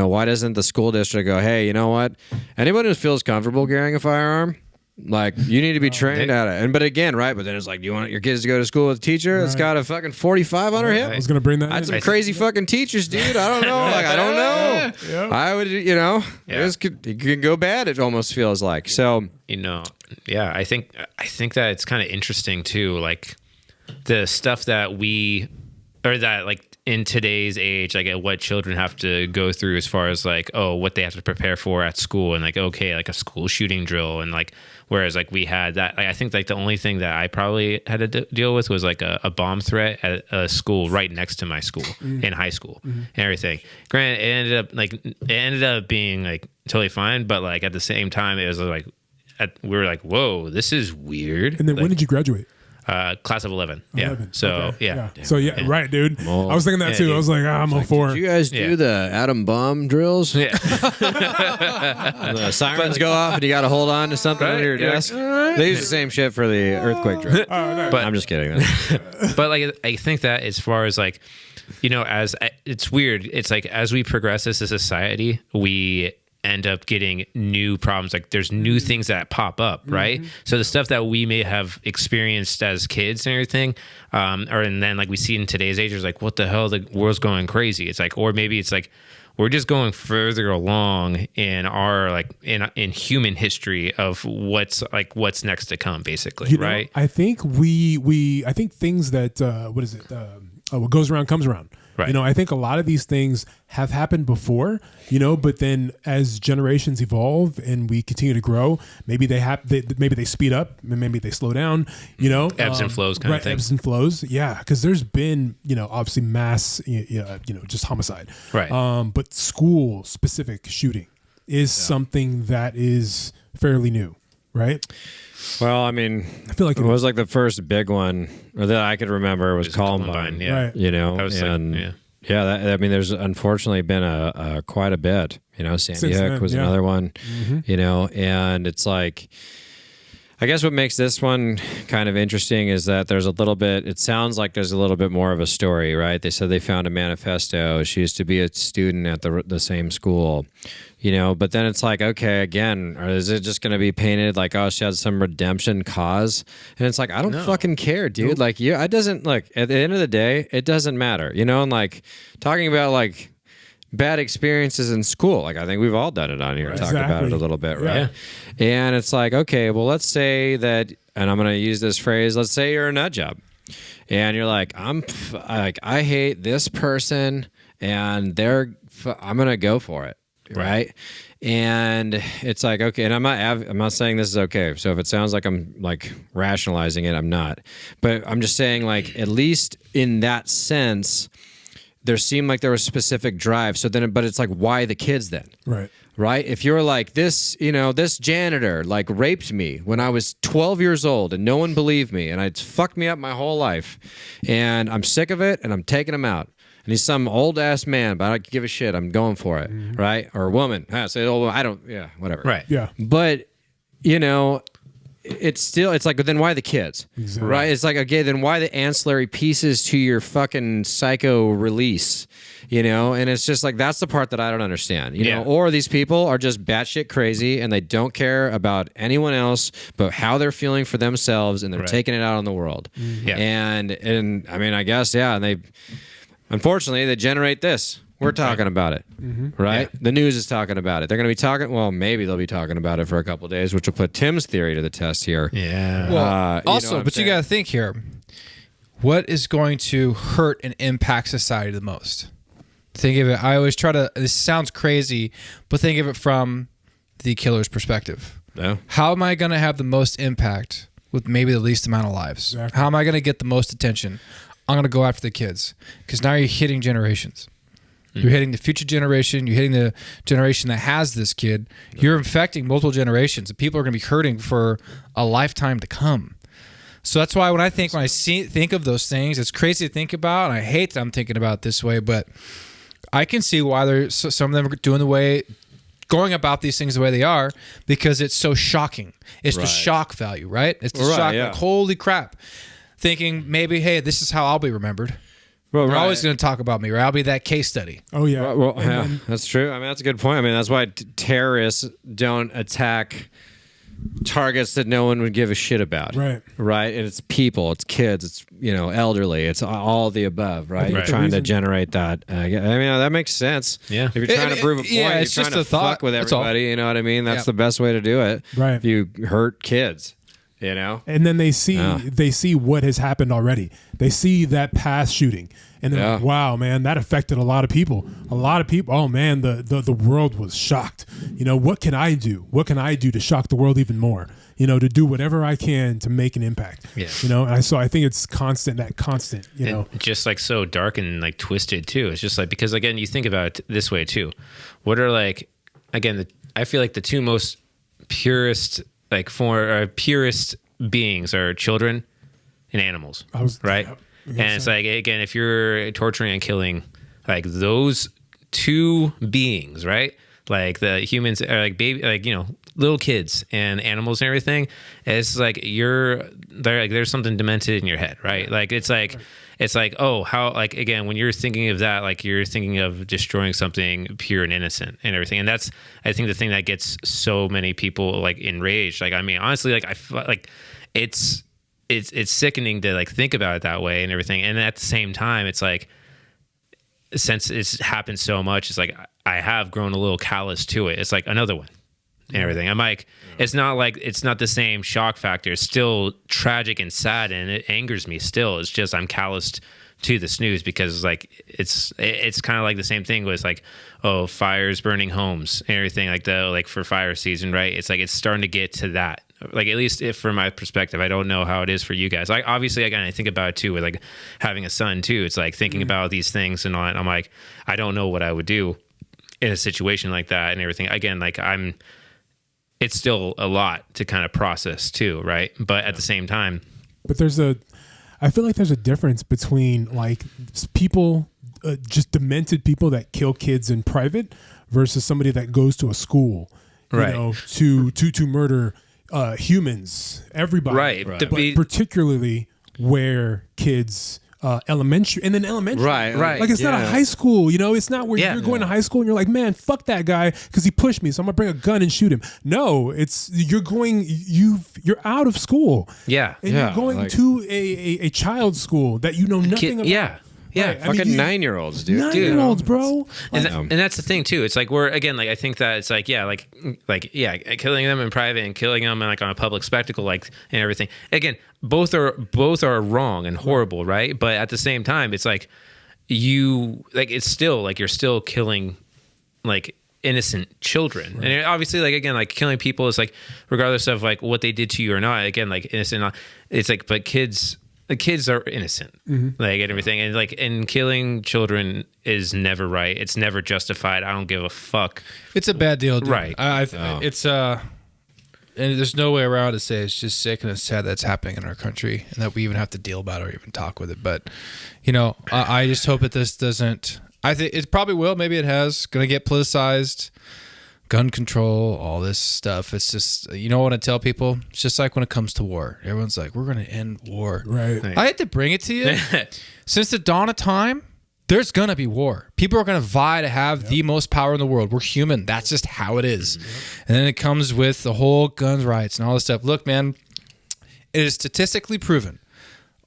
Why doesn't the school district go, hey, you know what? Anyone who feels comfortable carrying a firearm, like, you need to be trained at it. But again, right? But then it's like, do you want your kids to go to school with a teacher that's got a fucking 45 on her hip? I was going to bring that That's in. some crazy fucking teachers, dude. I don't know. I don't know. Yeah. I would, it could go bad, it almost feels like. So, I think that it's kind of interesting too, like the stuff that in today's age, like what children have to go through as far as like, what they have to prepare for at school, and like, okay, like a school shooting drill, and like, whereas like we had that, I think like the only thing that I probably had to deal with was like a bomb threat at a school right next to my school in high school and everything. Granted, it ended up being like totally fine, but like at the same time, it was like, we were like, whoa, this is weird. And then like, when did you graduate? Class of 11. Yeah. 11. So, Okay. yeah. So, right, dude. I was thinking that too. dude. I was like, I'm on 4. did you guys do the atom bomb drills? Yeah. The sirens go off and you got to hold on to something under your desk. They use the same shit for the earthquake drill. Nice. But I'm just kidding. But like, I think that as far as like, as it's weird, it's like as we progress as a society, we end up getting new problems. Like there's new things that pop up, right? So the stuff that we may have experienced as kids and everything, and then like we see in today's age, is like, what the hell? The world's going crazy. It's like, or maybe it's like, we're just going further along in our like in human history of what's next to come, basically, right? I think I think things that what goes around comes around. Right. I think a lot of these things have happened before, but then as generations evolve and we continue to grow, maybe maybe they speed up, and maybe they slow down, Ebbs and flows kind of thing. Ebbs and flows. Yeah. Cause there's been, obviously mass, just homicide. Right. But school specific shooting is something that is fairly new. Right. Well, I mean, I feel like it was like the first big one, or that I could remember, was Columbine. Yeah. Right. There's unfortunately been quite a bit. Sandy Hook was another one. And it's like, I guess what makes this one kind of interesting is that it sounds like there's a little bit more of a story, right? They said they found a manifesto. She used to be a student at the same school, but then it's like, okay, again, or is it just going to be painted like, oh, she had some redemption cause? And it's like, I don't fucking care, dude. Nope. Like, it doesn't, like, at the end of the day, it doesn't matter, and like talking about like bad experiences in school. Like, I think we've all done it on here, talked about it a little bit, right? Yeah. And it's like, okay, well, let's say that, and I'm going to use this phrase, let's say you're a nut job and you're like, I hate this person and I'm going to go for it. Right. And it's like, okay. And I'm not saying this is okay. So if it sounds like I'm like rationalizing it, I'm not, but I'm just saying, like, at least in that sense, there seemed like there was specific drive. So then, but it's like, why the kids then? Right. If you're like this, this janitor like raped me when I was 12 years old and no one believed me and it's fucked me up my whole life and I'm sick of it and I'm taking him out. And he's some old ass man, but I don't give a shit. I'm going for it. Right. Or a woman. I say, whatever. Right. Yeah. But, it's like, but then why the kids? Exactly. Right? It's like, okay, then why the ancillary pieces to your fucking psycho release? you know, and it's just like that's the part that I don't understand, you know, or these people are just batshit crazy and they don't care about anyone else but how they're feeling for themselves, and they're taking it out on the world. And I mean, I guess and they unfortunately they generate this. We're talking about it, right? Yeah. The news is talking about it. They're going to be talking. Well, maybe they'll be talking about it for a couple of days, which will put Tim's theory to the test here. Yeah. Well, also, but you got to think here. What is going to hurt and impact society the most? Think of it. I always try to. This sounds crazy, but think of it from the killer's perspective. Yeah. How am I going to have the most impact with maybe the least amount of lives? Exactly. How am I going to get the most attention? I'm going to go after the kids, because now you're hitting generations. You're hitting the future generation. You're hitting the generation that has this kid. You're infecting multiple generations, and people are going to be hurting for a lifetime to come. So that's why when I think of those things, it's crazy to think about, and I hate that I'm thinking about it this way, but I can see why some of them are going about these things the way they are, because it's so shocking. It's the shock value, right? It's the shock. Like, holy crap. Thinking maybe, hey, this is how I'll be remembered. Well, they're always going to talk about me, right? I'll be that case study. Oh, yeah. Well, that's true. I mean, that's a good point. I mean, that's why terrorists don't attack targets that no one would give a shit about. Right. Right? And it's people, it's kids, it's, you know, elderly, it's all the above, right? You're trying to generate that. I mean, that makes sense. Yeah. If you're trying to prove a point, you're trying to fuck with everybody, you know what I mean? That's the best way to do it. Right. If you hurt kids. You know, and then they see what has happened already. They see that past shooting, and they're like, "Wow, man, that affected a lot of people. A lot of people. Oh man, the world was shocked. You know, what can I do? What can I do to shock the world even more? You know, to do whatever I can to make an impact. Yeah. You know, and I think it's constant. You know, just like so dark and like twisted too. It's just like, because again, you think about it this way too. What are like, again, I feel like the two most purest beings are children and animals, right? And it's like, again, if you're torturing and killing like those two beings, right? Like the humans are like baby, like, you know, little kids and animals and everything. It's like there's something demented in your head, right? Like it's like oh, how, like, again, when you're thinking of that, like you're thinking of destroying something pure and innocent and everything. And that's, I think, the thing that gets so many people like enraged. Like, I mean, honestly, like I feel like it's sickening to like think about it that way and everything. And at the same time, it's like, since it's happened so much, it's like I have grown a little callous to it. It's like another one and everything. I'm like, it's not the same shock factor. It's still tragic and sad, and it angers me still. It's just I'm calloused to the snooze, because like it's kind of like the same thing with like, oh, fires burning homes and everything, like for fire season, right? It's like it's starting to get to that. Like, at least if from my perspective, I don't know how it is for you guys. Like, obviously, again, I think about it too with like having a son too. It's like thinking about these things and all that. I'm like, I don't know what I would do in a situation like that and everything. Again, like it's still a lot to kind of process too, right? But at the same time, I feel like there's a difference between like people, just demented people that kill kids in private versus somebody that goes to a school, you know, to murder humans, everybody, right? But particularly where kids. Elementary, right? Like it's not a high school, you know. It's not where you're going to high school and you're like, man, fuck that guy because he pushed me, so I'm gonna bring a gun and shoot him. No, it's you're out of school, and you're going to a child's school that you know nothing about. Yeah, right. Fucking 9-year-olds, dude. 9-year-olds, bro. And that's the thing too. It's like we're, again, like I think that it's like killing them in private and killing them like on a public spectacle, like, and everything. Again, both are wrong and horrible, right? But at the same time, it's like it's still like you're still killing like innocent children, right. And obviously, like, again, like killing people is like regardless of like what they did to you or not. Again, like innocent, it's like, but kids. The kids are innocent, like, and everything, and like, and killing children is never right. It's never justified. I don't give a fuck. It's a bad deal, dude. Right? It's and there's no way around to say it's just sick and it's sad that's happening in our country, and that we even have to deal about it or even talk with it. But you know, I just hope that this doesn't. I think it probably will. Maybe it has. Going to get politicized. Gun control, all this stuff. It's just, you know what I tell people? It's just like when it comes to war. Everyone's like, we're going to end war. Right. I had to bring it to you. Since the dawn of time, there's going to be war. People are going to vie to have the most power in the world. We're human. That's just how it is. And then it comes with the whole guns rights and all this stuff. Look, man, it is statistically proven.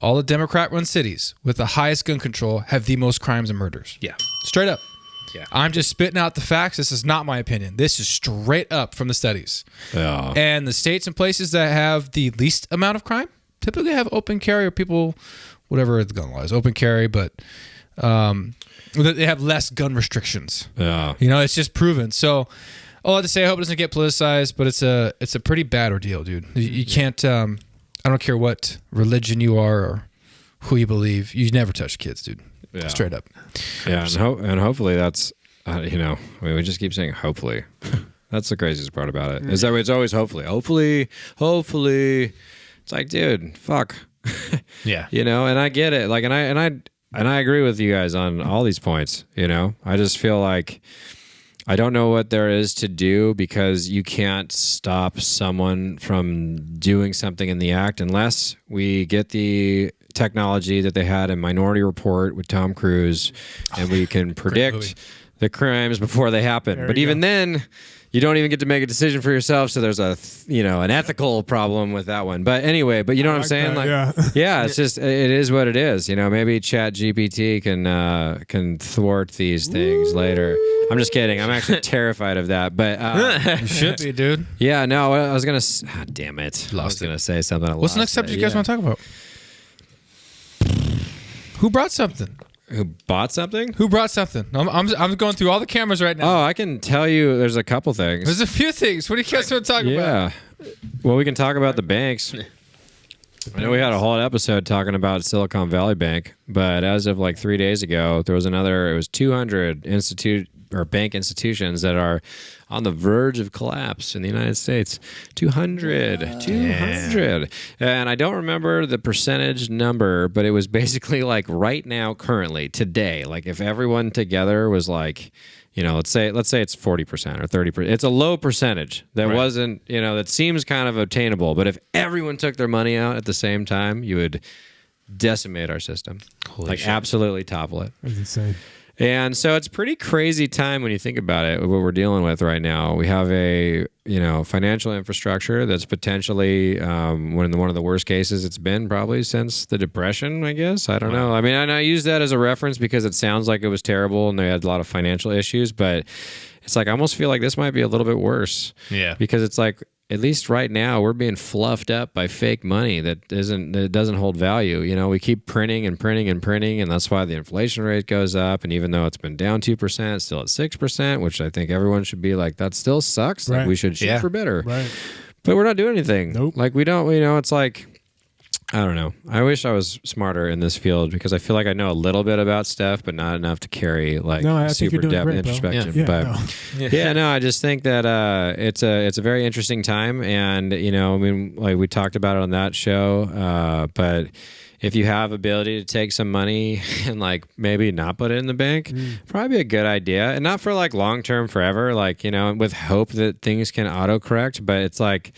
All the Democrat-run cities with the highest gun control have the most crimes and murders. Yeah. Straight up. Yeah. I'm just spitting out the facts. This is not my opinion. This is straight up from the studies. Yeah. And the states and places that have the least amount of crime typically have open carry or people, whatever the gun law is, open carry, but they have less gun restrictions. Yeah. You know, it's just proven. So all I have to say, I hope it doesn't get politicized, but it's a pretty bad ordeal, dude. You can't, I don't care what religion you are or who you believe, you never touch kids, dude. Yeah. Straight up. Yeah, and hopefully that's, we just keep saying hopefully. That's the craziest part about it. Is that it's always hopefully. It's like, dude, fuck. Yeah. And I get it. Like, and I agree with you guys on all these points. I just feel like I don't know what there is to do because you can't stop someone from doing something in the act unless we get the technology that they had in Minority Report with Tom Cruise, and we can predict the crimes before they happen. But even then, you don't even get to make a decision for yourself. So there's an ethical problem with that one. But anyway, you know what I'm saying? It's just, it is what it is. Maybe Chat GPT can thwart these things later. I'm just kidding. I'm actually terrified of that. But You should be, dude. Yeah, no, I was going to, damn it. I was going to say something. What's the next subject you guys want to talk about? Who brought something? Who bought something? Who brought something? I'm going through all the cameras right now. Oh, I can tell you there's a couple things. There's a few things. What do you guys want to talk about? Yeah. Well, we can talk about the banks. I know we had a whole episode talking about Silicon Valley Bank, but as of like 3 days ago, there was it was 200 bank institutions that are on the verge of collapse in the United States. 200. And I don't remember the percentage number, but it was basically like right now, currently, today, like if everyone together was like, let's say it's 40% or 30%. It's a low percentage that wasn't, that seems kind of obtainable. But if everyone took their money out at the same time, you would decimate our system. Holy shit. Absolutely topple it. That's insane. And so it's a pretty crazy time when you think about it, what we're dealing with right now. We have a, financial infrastructure that's potentially one of the worst cases it's been probably since the Depression, I guess. I don't know. I mean, I use that as a reference because it sounds like it was terrible and they had a lot of financial issues, but it's like I almost feel like this might be a little bit worse. Yeah. Because it's like, at least right now, we're being fluffed up by fake money that doesn't hold value. We keep printing and printing and printing, and that's why the inflation rate goes up. And even though it's been down 2%, it's still at 6%, which I think everyone should be like, that still sucks. Right. Like we should shoot for better. Right. But we're not doing anything. Nope. Like we don't. It's like, I don't know. I wish I was smarter in this field because I feel like I know a little bit about stuff, but not enough to carry like I think super you're doing depth great, introspection. Yeah, But I just think that it's a very interesting time, and I mean, like we talked about it on that show. But if you have ability to take some money and like maybe not put it in the bank, probably be a good idea, and not for like long term forever. Like with hope that things can autocorrect, but it's like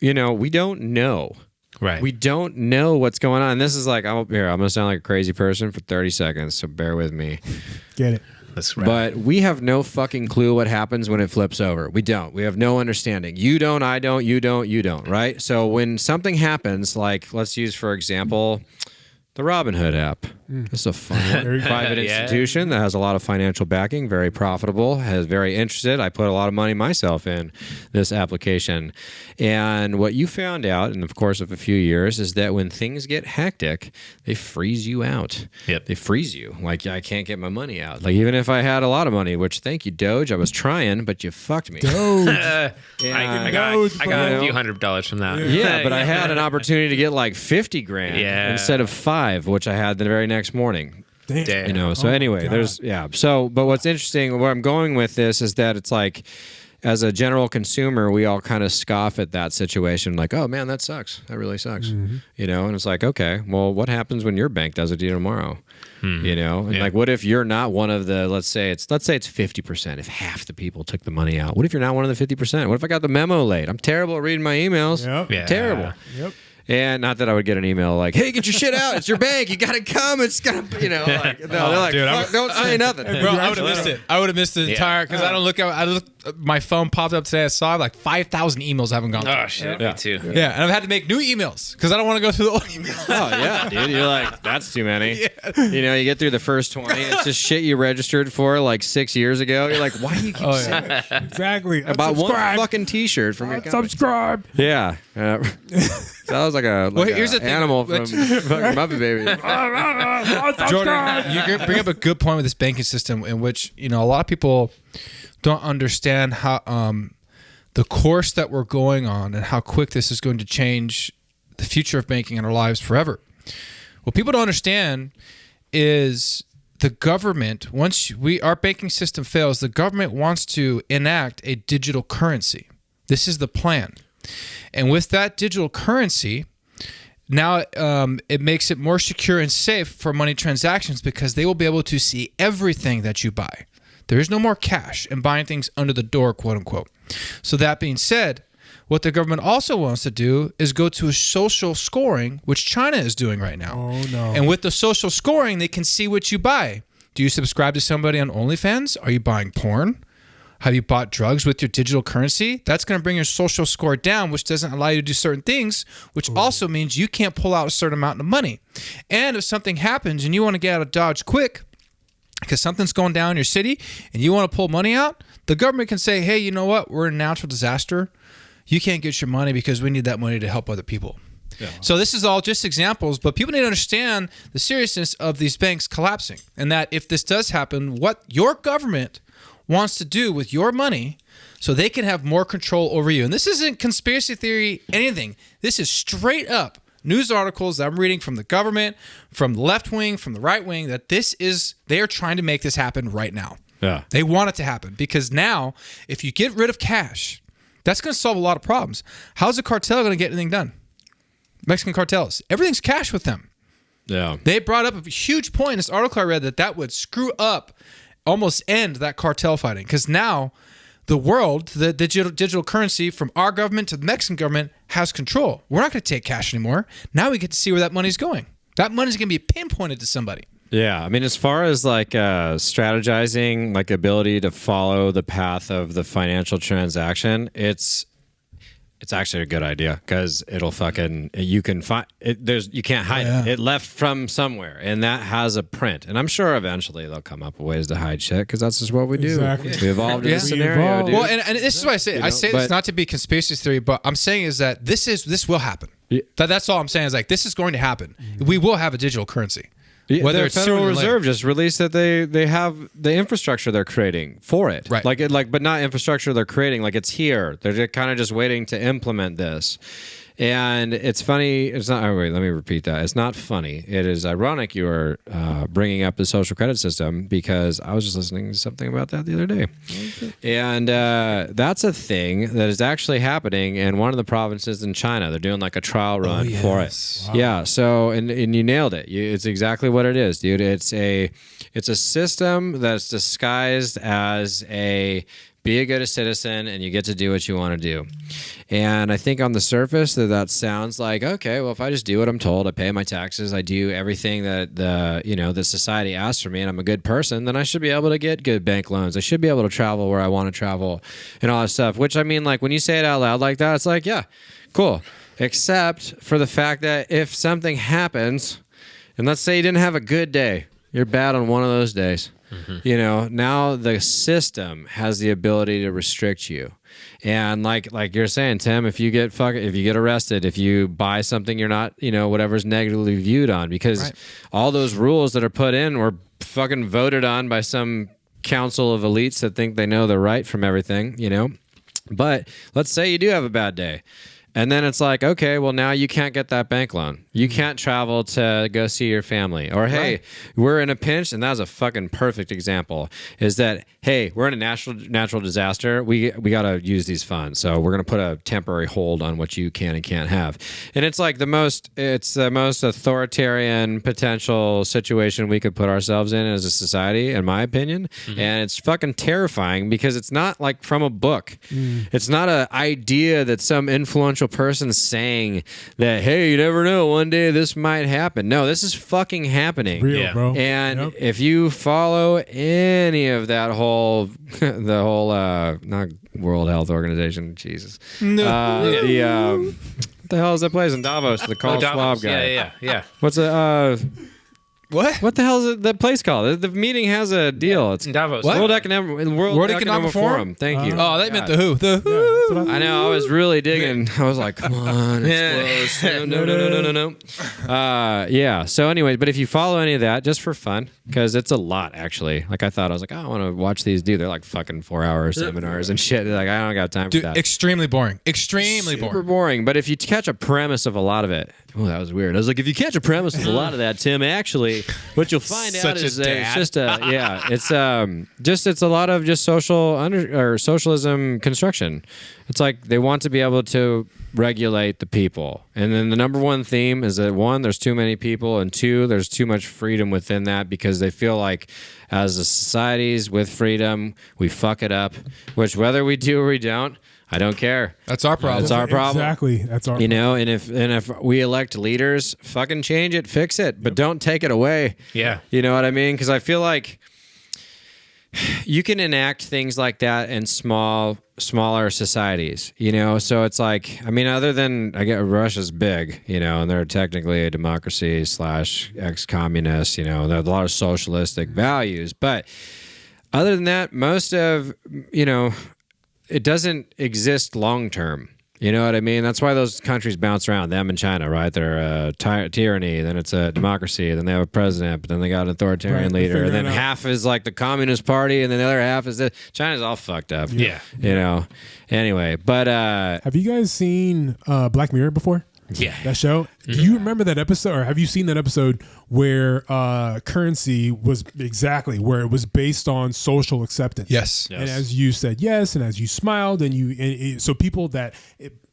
we don't know. Right. We don't know what's going on. And this is like, I'm going to sound like a crazy person for 30 seconds, so bear with me. Get it. That's right. But we have no fucking clue what happens when it flips over. We don't. We have no understanding. You don't, I don't, you don't, right? So when something happens, like let's use, for example, the Robinhood app. It's a fun private institution that has a lot of financial backing, very profitable, has very interested. I put a lot of money myself in this application. And what you found out in the course of a few years is that when things get hectic, they freeze you out. Yep. They freeze you. Like, I can't get my money out. Like, even if I had a lot of money, which thank you, Doge, I was trying, but you fucked me. Doge. I got a few $100 from that. Yeah, but I had an opportunity to get like 50 grand instead of 5, which I had the very next morning. Damn. So anyway, God. but what's interesting, where I'm going with this is that it's like, as a general consumer, we all kind of scoff at that situation, like, oh man, that sucks. That really sucks. And it's like, okay, well, what happens when your bank does it to you tomorrow? And like, what if you're not one of the, let's say it's 50%, if half the people took the money out? What if you're not one of the 50%? What if I got the memo late? I'm terrible at reading my emails. Yep. I'm terrible. Yep. And not that I would get an email like, "Hey, get your shit out! It's your bank. You gotta come. It's gotta, like, no, they're like, dude, fuck, don't say nothing." Bro, I would have missed it. I would have missed the entire because I don't look out. My phone popped up today. I saw like 5,000 emails haven't gone through. Oh shit, me too. Yeah, and I've had to make new emails because I don't want to go through the old emails. Oh yeah, dude. You're like, that's too many. You know, you get through the first 20. It's just shit you registered for like 6 years ago. You're like, why do you keep saying that? Exactly. About one fucking T-shirt from your company? Subscribe. Yeah. That was like a here's the thing, animal from fucking Muppet Baby. Jordan, you bring up a good point with this banking system in which, a lot of people don't understand how the course that we're going on and how quick this is going to change the future of banking in our lives forever. What people don't understand is the government, once our banking system fails, the government wants to enact a digital currency. This is the plan. And with that digital currency, now it makes it more secure and safe for money transactions because they will be able to see everything that you buy. There is no more cash and buying things under the door, quote unquote. So that being said, what the government also wants to do is go to a social scoring, which China is doing right now. Oh, no. And with the social scoring, they can see what you buy. Do you subscribe to somebody on OnlyFans? Are you buying porn? Have you bought drugs with your digital currency? That's going to bring your social score down, which doesn't allow you to do certain things, which also means you can't pull out a certain amount of money. And if something happens and you want to get out of Dodge quick, because something's going down in your city and you want to pull money out, the government can say, hey, you know what? We're in a natural disaster. You can't get your money because we need that money to help other people. Yeah. So this is all just examples, but people need to understand the seriousness of these banks collapsing and that if this does happen, what your government wants to do with your money so they can have more control over you. And this isn't conspiracy theory, anything. This is straight up news articles that I'm reading from the government, from the left wing, from the right wing, that they are trying to make this happen right now. Yeah. They want it to happen because now if you get rid of cash, that's going to solve a lot of problems. How's the cartel going to get anything done? Mexican cartels, everything's cash with them. Yeah. They brought up a huge point in this article I read that would screw up, almost end that cartel fighting. Because now the world, the digital currency from our government to the Mexican government has control. We're not going to take cash anymore. Now we get to see where that money's going. That money's going to be pinpointed to somebody. Yeah, I mean, as far as like strategizing, like ability to follow the path of the financial transaction, it's actually a good idea because it'll fucking you can find it. You can't hide it. It left from somewhere, and that has a print. And I'm sure eventually they'll come up with ways to hide shit because that's just what we do. Exactly. We evolved in this scenario, dude. Well, and this is what I say. I say this not to be conspiracy theory, but I'm saying is that this will happen. Yeah. That's all I'm saying is like this is going to happen. We will have a digital currency. Yeah, whether the it's Federal Reserve just released that they have the infrastructure they're creating for it, right? But not infrastructure they're creating, like it's here. They're kind of just waiting to implement this. And it's funny. It's not. Oh, wait, let me repeat that. It's not funny. It is ironic you are bringing up the social credit system because I was just listening to something about that the other day, and that's a thing that is actually happening in one of the provinces in China. They're doing like a trial run for it. Wow. Yeah. So and you nailed it. It's exactly what it is, dude. It's a system that's disguised as be a good citizen and you get to do what you want to do. And I think on the surface that sounds like, okay, well, if I just do what I'm told, I pay my taxes, I do everything that the society asks for me and I'm a good person, then I should be able to get good bank loans. I should be able to travel where I want to travel and all that stuff, which I mean, like when you say it out loud like that, it's like, yeah, cool. Except for the fact that if something happens and let's say you didn't have a good day, you're bad on one of those days. Mm-hmm. Now the system has the ability to restrict you. And like you're saying, Tim, if you get arrested, if you buy something you're not, whatever's negatively viewed on, because all those rules that are put in were fucking voted on by some council of elites that think they know the right from everything, But let's say you do have a bad day. And then it's like, okay, well, now you can't get that bank loan. You can't travel to go see your family. Or, hey, we're in a pinch, and that was a fucking perfect example, is that, hey, we're in a natural disaster. We got to use these funds. So we're going to put a temporary hold on what you can and can't have. And it's like the most authoritarian potential situation we could put ourselves in as a society, in my opinion. Mm-hmm. And it's fucking terrifying because it's not like from a book. It's not an idea that some influential influential person saying that, hey, you never know, one day this might happen. No, this is fucking happening. Real, Yeah. bro. And if you follow any of that whole, the whole, not World Health Organization, Jesus. What the hell is that place in Davos? The Carl Schwab guy. Yeah. What's what the hell is that place called? The meeting has a deal. It's In Davos. What? World Economic Forum. Thank you. Oh, they meant the who. The who. I know. I was really digging. I was like, come on, it's close. No. Yeah. So, anyways, but if you follow any of that, just for fun, because it's a lot, actually. Like, I thought, I was like, oh, I want to watch these dude. They're like fucking 4-hour seminars and shit. Like, I don't got time for that. Extremely boring. Extremely Super boring. But if you catch a premise of a lot of it, oh, that was weird. I was like, if you catch a premise of a lot of that, Tim, actually, what you'll find out is that it's just it's a lot of just socialism construction. It's like they want to be able to regulate the people. And then the number one theme is that, one, there's too many people, and two, there's too much freedom within that because they feel like as a societies with freedom, we fuck it up, which whether we do or we don't, I don't care. That's our problem. It's our problem. Exactly. That's our You know, and if we elect leaders, fucking change it, fix it, but don't take it away. Yeah. You know what I mean? Because I feel like you can enact things like that in smaller societies, you know? So it's like, I mean, other than, I get Russia's big, you know, and they're technically a democracy / ex-communist, you know, and there's a lot of socialistic values. But other than that, most of, you know, it doesn't exist long term. You know what I mean? That's why those countries bounce around. Them and China, right? They're a tyranny, then it's a democracy, then they have a president, but then they got an authoritarian leader, and then half is like the Communist Party, and then the other half is China's all fucked up. Yeah. You know. Anyway, but Have you guys seen Black Mirror before? Yeah. That show? Mm-hmm. Do you remember that episode, or have you seen that episode where currency was exactly where it was based on social acceptance? Yes. And as you said yes, and as you smiled, so people that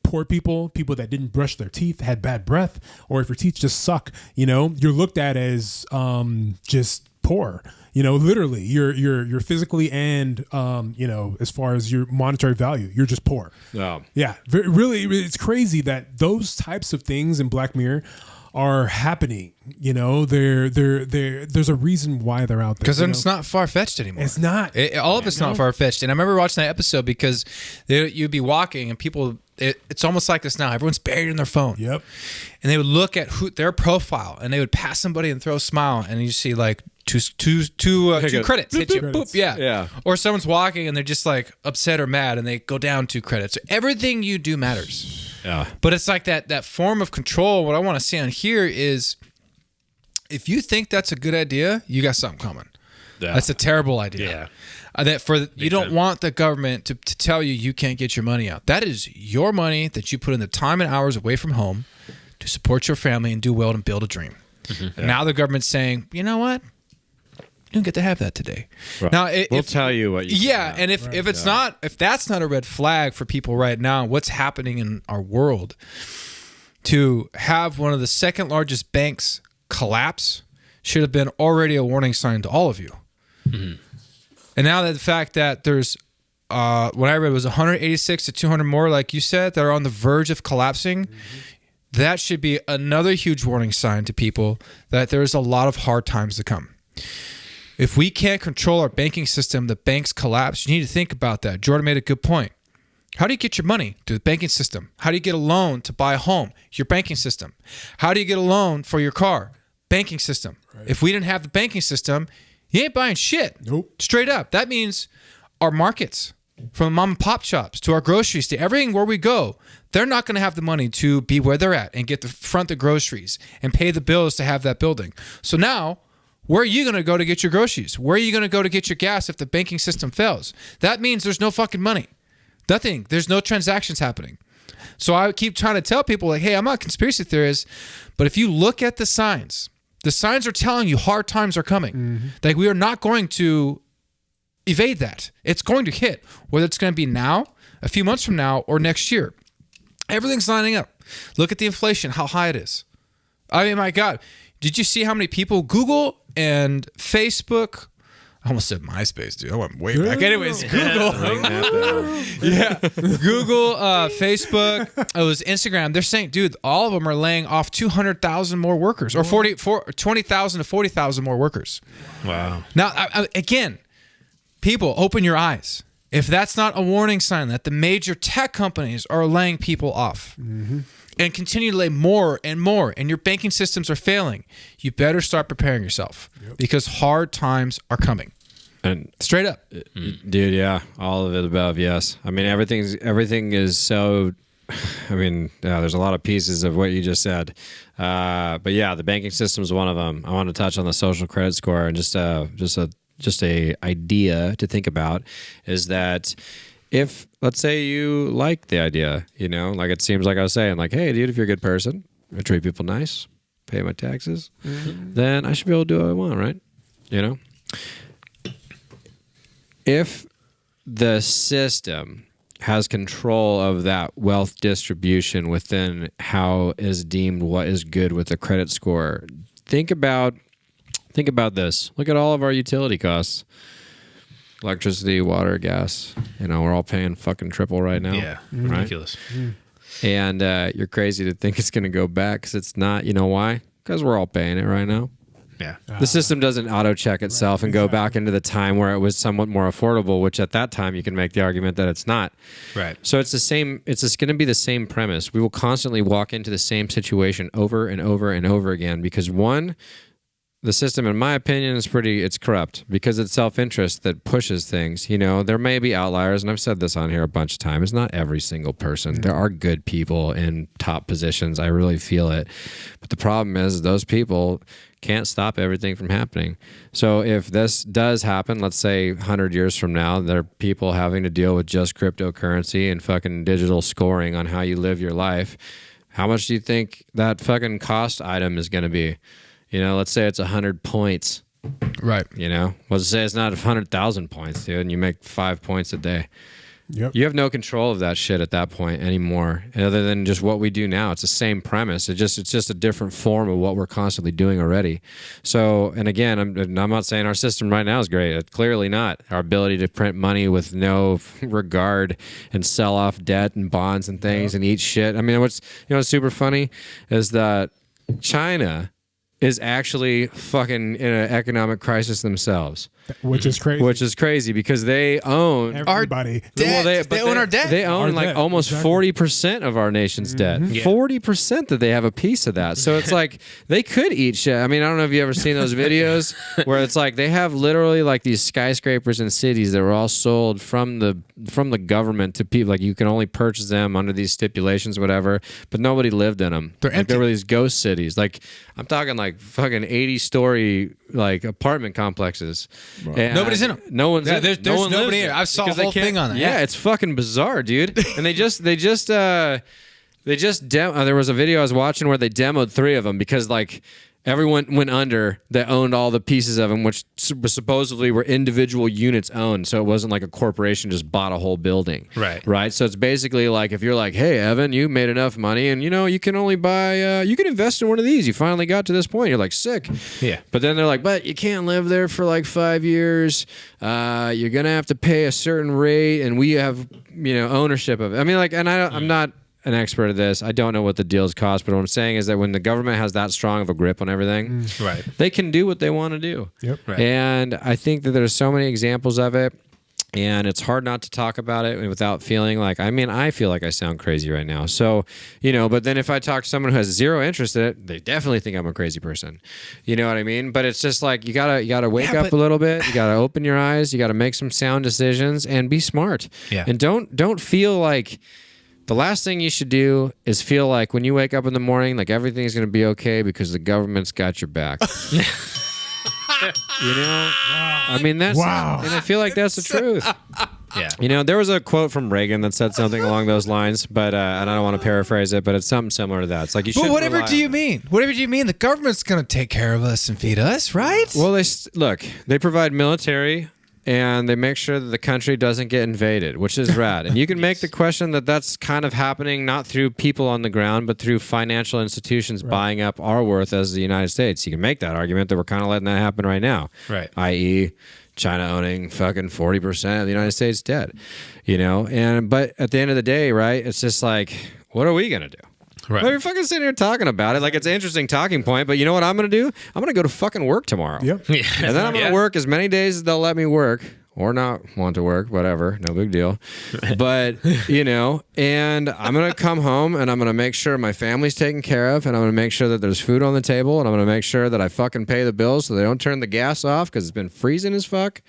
poor people that didn't brush their teeth, had bad breath, or if your teeth just suck, you know, you're looked at as just poor. You know, literally, you're physically and you know, as far as your monetary value, you're just poor. oh. Yeah, really, it's crazy that those types of things in Black Mirror are happening. You know, there's a reason why they're out there. Because it's not far-fetched anymore. It's not. All of it's not far-fetched. And I remember watching that episode because you'd be walking and people, it's almost like this now. Everyone's buried in their phone. Yep. And they would look at their profile and they would pass somebody and throw a smile. And you see like two credits hit you. Credits. Boop, yeah. Yeah. Or someone's walking and they're just like upset or mad and they go down 2 credits. So everything you do matters. Yeah. But it's like that form of control. What I want to see on here is if you think that's a good idea, you got something coming. Yeah. That's a terrible idea. Yeah. You don't want the government to tell you can't get your money out. That is your money that you put in the time and hours away from home to support your family and do well and build a dream. Mm-hmm. Yeah. Now the government's saying, you know what? You don't get to have that today. Right. Now we'll tell you what you and if that's not a red flag for people right now, what's happening in our world, to have one of the second largest banks collapse should have been already a warning sign to all of you. Mm-hmm. And now that the fact that there's what I read was 186 to 200 more, like you said, that are on the verge of collapsing, that should be another huge warning sign to people that there's a lot of hard times to come. If we can't control our banking system, the banks collapse. You need to think about that. Jordan made a good point. How do you get your money? Through the banking system. How do you get a loan to buy a home? Your banking system. How do you get a loan for your car? Banking system. Right. If we didn't have the banking system, you ain't buying shit. Nope. Straight up. That means our markets, from mom and pop shops to our groceries to everything where we go, they're not going to have the money to be where they're at and get the front the groceries and pay the bills to have that building. So now, where are you going to go to get your groceries? Where are you going to go to get your gas if the banking system fails? That means there's no fucking money. Nothing. There's no transactions happening. So I keep trying to tell people, like, hey, I'm not a conspiracy theorist, but if you look at the signs are telling you hard times are coming. Mm-hmm. Like, we are not going to evade that. It's going to hit, whether it's going to be now, a few months from now, or next year. Everything's lining up. Look at the inflation, how high it is. I mean, my God, did you see how many people, Google and Facebook, I almost said MySpace, dude. I went way back. Anyways, Google. Google, Facebook. It was Instagram. They're saying, dude, all of them are laying off 200,000 more workers, or 20,000 to 40,000 more workers. Wow. Now, again, people, open your eyes. If that's not a warning sign that the major tech companies are laying people off and continue to lay more and more, and your banking systems are failing, you better start preparing yourself because hard times are coming. And straight up, dude, yeah, all of it above, yes. I mean, everything is so. I mean, yeah, there's a lot of pieces of what you just said, but yeah, the banking system is one of them. I want to touch on the social credit score and just a idea to think about is that if, let's say you like the idea, you know, like it seems like I was saying, like, hey, dude, if you're a good person, I treat people nice, pay my taxes, then I should be able to do what I want, right? You know? If the system has control of that wealth distribution within how is deemed what is good with the credit score, think about this. Look at all of our utility costs. Electricity, water, gas. You know, we're all paying fucking triple right now. Yeah, right? ridiculous. And you're crazy to think it's going to go back because it's not. You know why? Because we're all paying it right now. Yeah. The system doesn't auto-check itself and go back into the time where it was somewhat more affordable, which at that time you can make the argument that it's not. Right. So it's the same. It's just going to be the same premise. We will constantly walk into the same situation over and over and over again because one, the system, in my opinion, it's corrupt because it's self-interest that pushes things. You know, there may be outliers, and I've said this on here a bunch of times. It's not every single person. There are good people in top positions. I really feel it. But the problem is those people can't stop everything from happening. So if this does happen, let's say 100 years from now, there are people having to deal with just cryptocurrency and fucking digital scoring on how you live your life. How much do you think that fucking cost item is going to be? You know, let's say it's 100 points. right? You know, let's say it's not 100,000 points, dude, and you make 5 points a day. Yep. You have no control of that shit at that point anymore, other than just what we do now. It's the same premise. It's just a different form of what we're constantly doing already. So, and again, I'm not saying our system right now is great. It's clearly not. Our ability to print money with no regard and sell off debt and bonds and things and eat shit. I mean, what's super funny is that China is actually fucking in an economic crisis themselves. Which is crazy. Which is crazy because they own everybody. Debt. They own our debt. They own Our like debt, almost exactly. 40% of our nation's debt. Yeah. 40% that they have a piece of that. So it's like they could eat shit. I mean, I don't know if you ever seen those videos where it's like they have literally like these skyscrapers in cities that were all sold from the government to people. Like you can only purchase them under these stipulations, whatever. But nobody lived in them. They're like, empty. There were these ghost cities. Like I'm talking like fucking 80-story like apartment complexes. And Nobody's in them. No one's in There's no one lives nobody in it. there I saw a because they whole can't- thing on that. Yeah, it's fucking bizarre, dude. And there was a video I was watching where they demoed 3 of them because like everyone went under that owned all the pieces of them, which supposedly were individual units owned. So it wasn't like a corporation just bought a whole building. Right. So it's basically like if you're like, hey, Evan, you made enough money and, you can only buy, you can invest in one of these. You finally got to this point. You're like, sick. Yeah. But then they're like, but you can't live there for like 5 years. You're going to have to pay a certain rate and we have, ownership of it. I mean, like, and I'm not an expert at this. I don't know what the deals cost, but what I'm saying is that when the government has that strong of a grip on everything, Right. they can do what they want to do. Yep. Right. And I think that there's so many examples of it, and it's hard not to talk about it without feeling like, I feel like I sound crazy right now. So, but then if I talk to someone who has zero interest in it, they definitely think I'm a crazy person. You know what I mean? But it's just like, you gotta wake up a little bit. You gotta open your eyes. You gotta make some sound decisions and be smart. Yeah. And don't feel like, the last thing you should do is feel like when you wake up in the morning, like everything's going to be okay because the government's got your back. I mean, that's, Wow. and I feel like that's the truth. Yeah. There was a quote from Reagan that said something along those lines, but, and I don't want to paraphrase it, but it's something similar to that. It's like, you should. But whatever do you mean? Whatever do you mean? The government's going to take care of us and feed us, right? Well, they provide military and they make sure that the country doesn't get invaded, which is rad. And you can make the question that that's kind of happening not through people on the ground, but through financial institutions buying up our worth as the United States. You can make that argument that we're kind of letting that happen right now. Right. I.e., China owning fucking 40% of the United States debt, but at the end of the day, right, it's just like, what are we going to do? Right. Well, you're fucking sitting here talking about it like it's an interesting talking point, but you know what I'm going to do? I'm going to go to fucking work tomorrow. Yep. Yeah. And then I'm going to work as many days as they'll let me work. Or not want to work, whatever, no big deal. But, and I'm going to come home and I'm going to make sure my family's taken care of, and I'm going to make sure that there's food on the table, and I'm going to make sure that I fucking pay the bills so they don't turn the gas off because it's been freezing as fuck,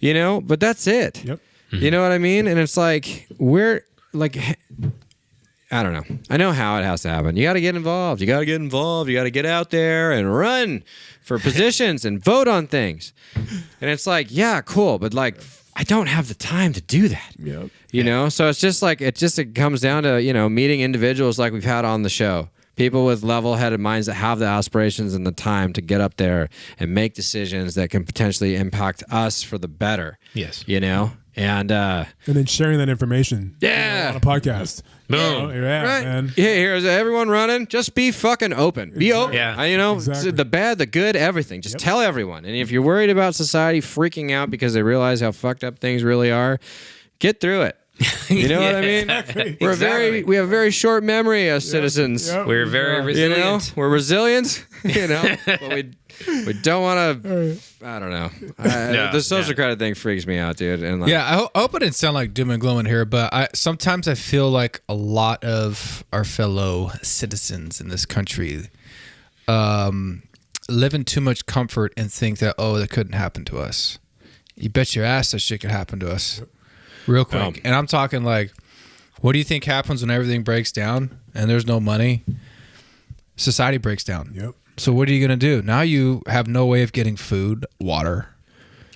but that's it. Yep. You know what I mean? And it's like, we're like, I don't know. I know how it has to happen. You got to get involved. You got to get out there and run for positions and vote on things. And it's like, yeah, cool. But like, I don't have the time to do that. Yep. So it's just like, it comes down to, meeting individuals like we've had on the show. People with level-headed minds that have the aspirations and the time to get up there and make decisions that can potentially impact us for the better. Yes. And then sharing that information. Yeah. On a podcast. Boom. Right. Man. Yeah, here's everyone running. Just be fucking open. Be open. Yeah. Exactly. The bad, the good, everything. Just tell everyone. And if you're worried about society freaking out because they realize how fucked up things really are, get through it. You know what I mean? Exactly. We have a very short memory as citizens. Yep. We're very resilient. We're resilient. But we don't want to. I don't know. The social credit thing freaks me out, dude. And like, I hope it didn't sound like doom and gloom in here, but sometimes I feel like a lot of our fellow citizens in this country live in too much comfort and think that, that couldn't happen to us. You bet your ass that shit could happen to us real quick. And I'm talking like, what do you think happens when everything breaks down and there's no money? Society breaks down. Yep. So what are you going to do? Now you have no way of getting food, water,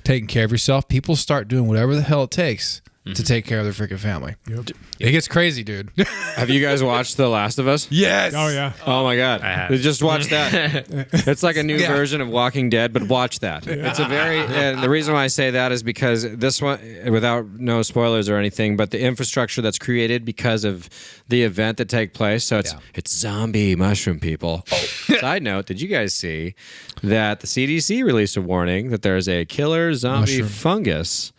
taking care of yourself. People start doing whatever the hell it takes to take care of their freaking family. Yep. It gets crazy, dude. have you guys watched The Last of Us? Yes. Oh, yeah. Oh my God! I have. Just watch that. It's like a new version of Walking Dead, but watch that. It's and the reason why I say that is because this one, without no spoilers or anything, but the infrastructure that's created because of the event that take place. So it's zombie mushroom people. Side note: did you guys see that the CDC released a warning that there's a killer zombie fungus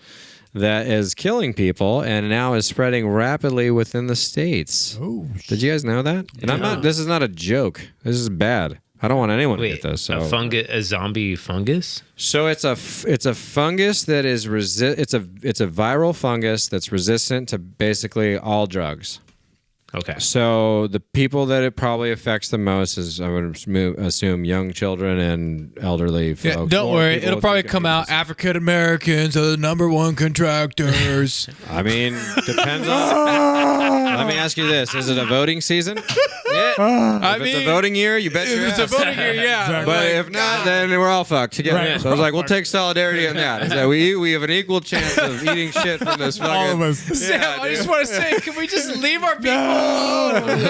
that is killing people and now is spreading rapidly within the states? Oh, did you guys know that? And I'm not. This is not a joke. This is bad. I don't want anyone to get this. So. A zombie fungus? So it's a fungus that is it's a viral fungus that's resistant to basically all drugs. Okay. So the people that it probably affects the most is, I would assume, young children and elderly folks. Yeah, don't worry. It'll probably come out African Americans are the number one contractors. I mean, depends on... Let me ask you this. Is it a voting season? If it's a voting year, you bet your ass. It's a voting year, yeah. Exactly. But if not, then we're all fucked together. Right. So I was like, we'll take solidarity on that. So we have an equal chance of eating shit from this fucking... all of us. Sam, I just want to say, can we just leave our people alone?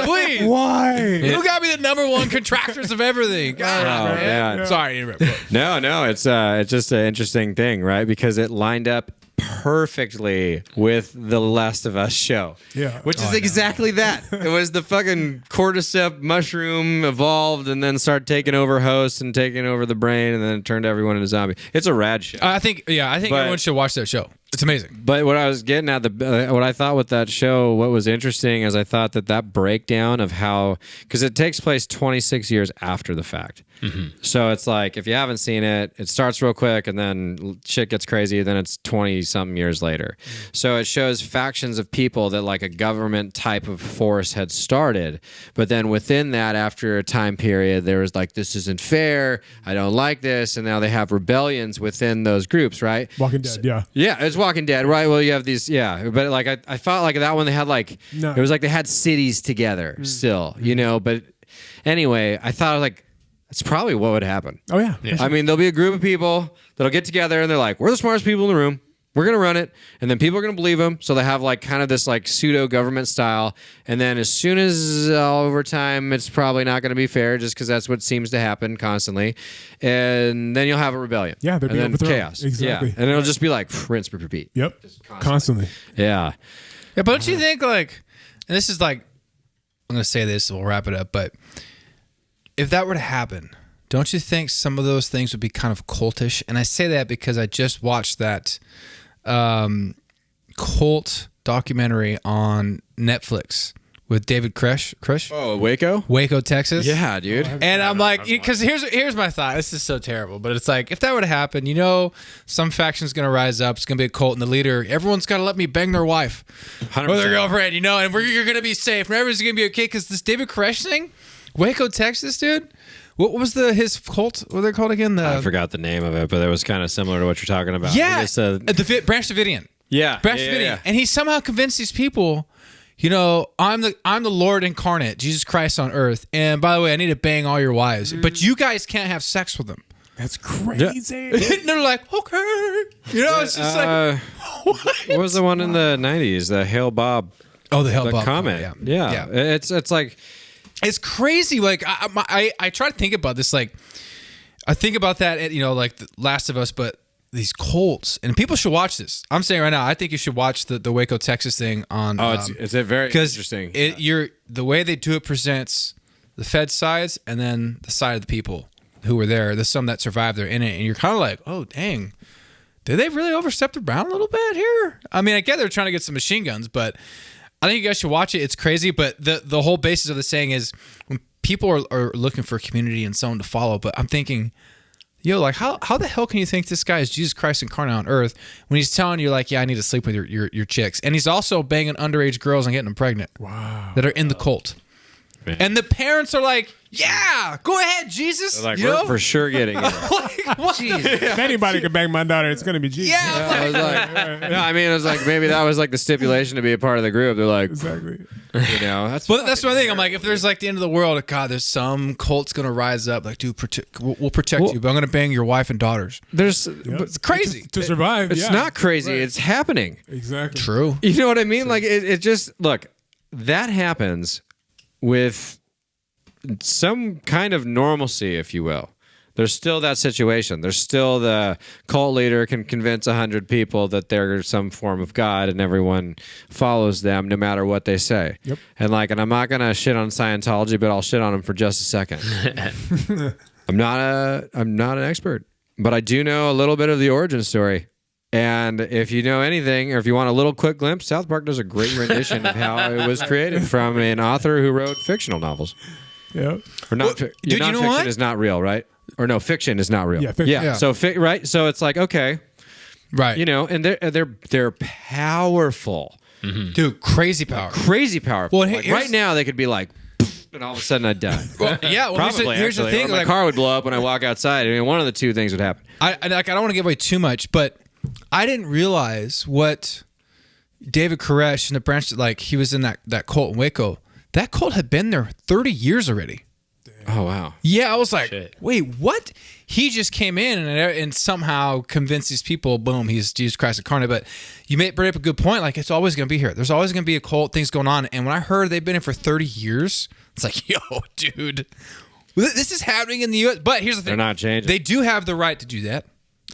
Please. Why? You got to be the number one contractors of everything. God, man. Sorry. No, it's just an interesting thing, right? Because it lined up perfectly with the Last of Us show. Yeah. Which is exactly that. It was the fucking cordyceps mushroom evolved and then started taking over hosts and taking over the brain, and then it turned everyone into zombie. It's a rad show. I think everyone should watch that show. It's amazing. But what I was getting at, what I thought with that show, what was interesting is I thought that breakdown of how, because it takes place 26 years after the fact. Mm-hmm. So it's like, if you haven't seen it, it starts real quick and then shit gets crazy. Then it's 20-something years later. Mm-hmm. So it shows factions of people that like a government type of force had started. But then within that, after a time period, there was like, this isn't fair. I don't like this. And now they have rebellions within those groups, right? Walking Dead, yeah. Yeah, it's Walking Dead, right? Well, you have these, but like I thought like that one they had like it was like they had cities together still, but anyway, I thought like that's probably what would happen. Oh yeah. I mean, there'll be a group of people that'll get together and they're like, we're the smartest people in the room. We're going to run it, and then people are going to believe them. So they have like kind of this like pseudo government style. And then as soon as over time, it's probably not going to be fair just because that's what seems to happen constantly. And then you'll have a rebellion. Yeah, there'll be and then overthrown. chaos. Exactly. Yeah. And it'll just be like rinse, repeat. Yep. Constantly. Yeah. Yeah, but don't you think like, and this is like, I'm going to say this, and we'll wrap it up, but if that were to happen don't you think some of those things would be kind of cultish? And I say that because I just watched that cult documentary on Netflix with David Koresh. Oh, Waco, Texas. Yeah, dude. And I'm like, because here's my thought. This is so terrible, but it's like, if that would happen, some faction's gonna rise up. It's gonna be a cult, and the leader, everyone's gotta let me bang their wife 100%. or their girlfriend, and you're gonna be safe, and everyone's gonna be okay. Because this David Koresh thing, Waco, Texas, dude. What was his cult? What are they called again? I forgot the name of it, but it was kind of similar to what you're talking about. Yeah, the Branch Davidian. Yeah, Branch Davidian, yeah. and he somehow convinced these people. I'm the Lord incarnate, Jesus Christ on earth. And by the way, I need to bang all your wives, but you guys can't have sex with them. That's crazy. And they're like, okay. It's just like, what was the one in the 90s? The Hail Bob. Oh, the Hail Bob comment. Yeah. It's like, it's crazy. Like I try to think about this. Like I think about that, like The Last of Us, but these cults, and people should watch this. I'm saying right now, I think you should watch the Waco, Texas thing on. It's a very interesting. The way they do it presents the Fed sides and then the side of the people who were there. There's some that survived. They're in it, and you're kind of like, oh dang, did they really overstep the bound a little bit here? I mean, I get they're trying to get some machine guns, but I think you guys should watch it. It's crazy, but the whole basis of the saying is when people are looking for a community and someone to follow. But I'm thinking, like how the hell can you think this guy is Jesus Christ incarnate on earth when he's telling you like, yeah, I need to sleep with your chicks, and he's also banging underage girls and getting them pregnant. Wow. That are in the cult. Man. And the parents are like, yeah, go ahead, Jesus. They're like, we're for sure getting it. Like, what If anybody can bang my daughter, it's gonna be Jesus. Yeah. I was like, no, I mean, it was like maybe that was like the stipulation to be a part of the group. They're like, Exactly. that's. But that's one thing. I'm like, if there's like the end of the world, God, there's some cult's gonna rise up. Like, dude, we'll protect you, but I'm gonna bang your wife and daughters. There's, It's crazy. To survive. it's not crazy. Right. It's happening. Exactly. True. You know what I mean? Like it just look that happens with some kind of normalcy, if you will. There's still that situation. There's still the cult leader can convince 100 people that they're some form of God, and everyone follows them no matter what they say. Yep. And I'm not gonna shit on Scientology, but I'll shit on them for just a second. I'm not an expert, but I do know a little bit of the origin story. And if you know anything, or if you want a little quick glimpse, South Park does a great rendition of how it was created from an author who wrote fictional novels. Yeah. Or not, Well, dude, you know non-fiction what? is not real, right? Or no, fiction is not real. Yeah, fiction. Yeah. So right. So it's like, okay, Right. and they're powerful, Dude, crazy power. crazy powerful. Well, Like, here's- right now they could be like, and all of a sudden I'd die. Well, yeah. Well, Probably. here's the actually. thing. Or my Like, car would blow up when I walk outside. I mean, one of the two things would happen. I don't want to give away too much, but I didn't realize what David Koresh and the Branch, like he was in that cult in Waco. That cult had been there 30 years already. Oh wow. Yeah, I was like, Shit. wait, what? He just came in and somehow convinced these people, boom, he's Jesus Christ incarnate. But you bring up a good point. Like, it's always going to be here. There's always going to be a cult, things going on. And when I heard they've been in for 30 years, it's like, yo, dude, this is happening in the U.S. But here's the thing. They're not changing. They do have the right to do that.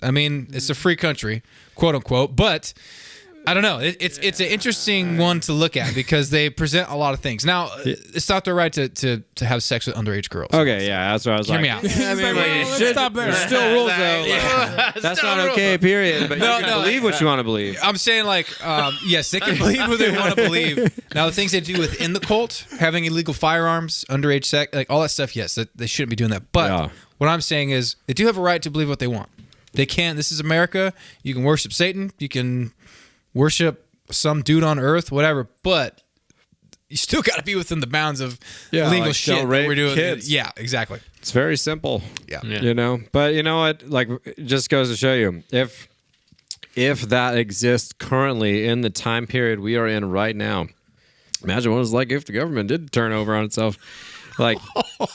I mean, it's a free country, quote unquote. But I don't know. It's an interesting one to look at because they present a lot of things. Now, it's not their right to have sex with underage girls. Okay, yeah, that's what I was Hear like. me out. I mean, like, you let's should- stop there. There's still rules though. That's not okay. Period. But you can believe what you want to believe. I'm saying, like, yes, they can believe what they want to believe. Now, the things they do within the cult, having illegal firearms, underage sex, like all that stuff, yes, they shouldn't be doing that. But Yeah. what I'm saying is they do have a right to believe what they want. They can. This is America. You can worship Satan. You can worship some dude on earth, whatever. But you still got to be within the bounds of legal like, shit don't that rape we're doing. kids. Yeah, exactly. It's very simple. Yeah. Yeah. But you know what? Like, it just goes to show you if that exists currently in the time period we are in right now. Imagine what it's like if the government did turn over on itself. Like,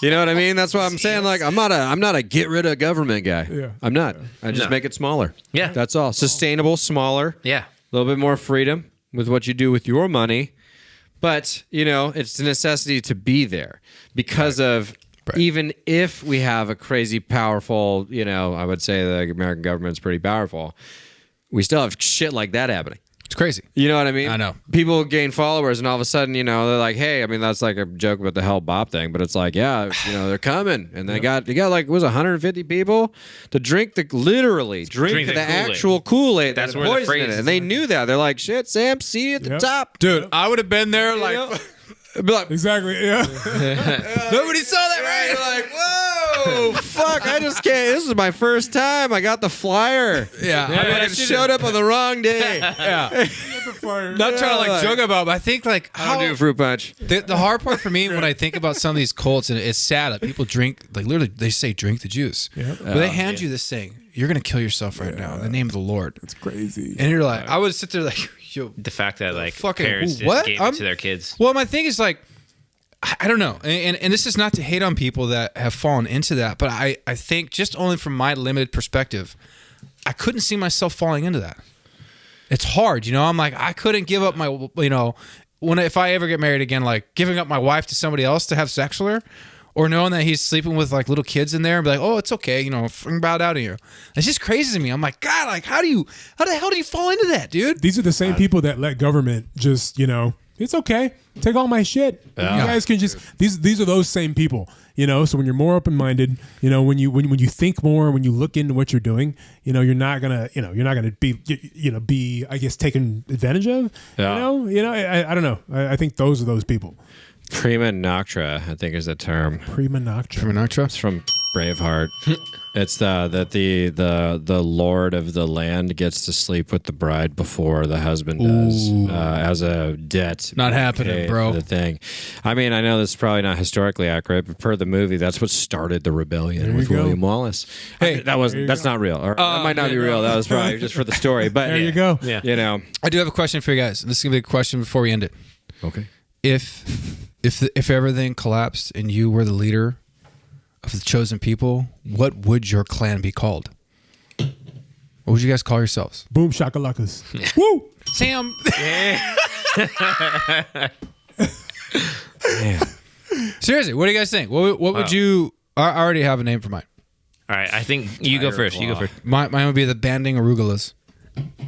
you know what I mean? That's what I'm saying. Like, I'm not a get rid of government guy. Yeah. I'm not. I just No. make it smaller. Yeah. That's all. Sustainable, smaller. Yeah. A little bit more freedom with what you do with your money. But, it's a necessity to be there because of even if we have a crazy powerful, I would say the American government's pretty powerful, we still have shit like that happening. It's crazy. You know what I mean? I know. People gain followers, and all of a sudden, they're like, "Hey," I mean, that's like a joke about the Hell Bop thing, but it's like, yeah, they're coming, and they got like, was 150 people to drink literally drink the Kool-Aid. actual Kool-Aid. That's that where the poison phrase in it. is. And they knew that. They're like, "Shit, Sam, see you at the top, Dude, I would have been there like Be like, Exactly. Yeah. nobody saw that, right? right? You're like, whoa, fuck! I just can't. This is my first time. I got the flyer. Yeah. I mean, I showed up on the wrong day. Yeah. Not trying to joke about, but I think like I'll do a fruit punch. the hard part for me when I think about some of these cults, and it's sad that people drink, like literally they say drink the juice. Yeah. But they hand you this thing. You're going to kill yourself right now in the name of the Lord. It's crazy. And you're like, I would sit there like, yo. The fact that like Fucking- parents just what? gave it to their kids. Well, my thing is like, I don't know. And this is not to hate on people that have fallen into that, but I think just only from my limited perspective, I couldn't see myself falling into that. It's hard, I'm like, I couldn't give up my, if I ever get married again, like giving up my wife to somebody else to have sex with her, or knowing that he's sleeping with like little kids in there and be like, oh, it's okay, bowed out of you. It's just crazy to me. I'm like, God, like how the hell do you fall into that, dude? These are the same people that let government just, it's okay. Take all my shit. You guys can just these are those same people, So when you're more open minded, when you think more, when you look into what you're doing, you're not gonna be I guess taken advantage of. I don't know. I think those are those people. Prima noctra, I think, is the term. Prima noctra. Prima noctra? It's from Braveheart. It's that the lord of the land gets to sleep with the bride before the husband does, as a debt. Not happening, bro. The thing. I mean, I know this is probably not historically accurate, but per the movie, that's what started the rebellion with William Wallace. Hey, that's not real, or that might not be real. That was probably just for the story. But There you go. Yeah. I do have a question for you guys. This is gonna be a question before we end it. Okay. If everything collapsed and you were the leader of the chosen people, what would your clan be called? What would you guys call yourselves? Boom shakalakas. Woo! Sam. Seriously, what do you guys think? What would you? I already have a name for mine. All right, I think you go first. You go first. Mine would be the Banding Arugulas.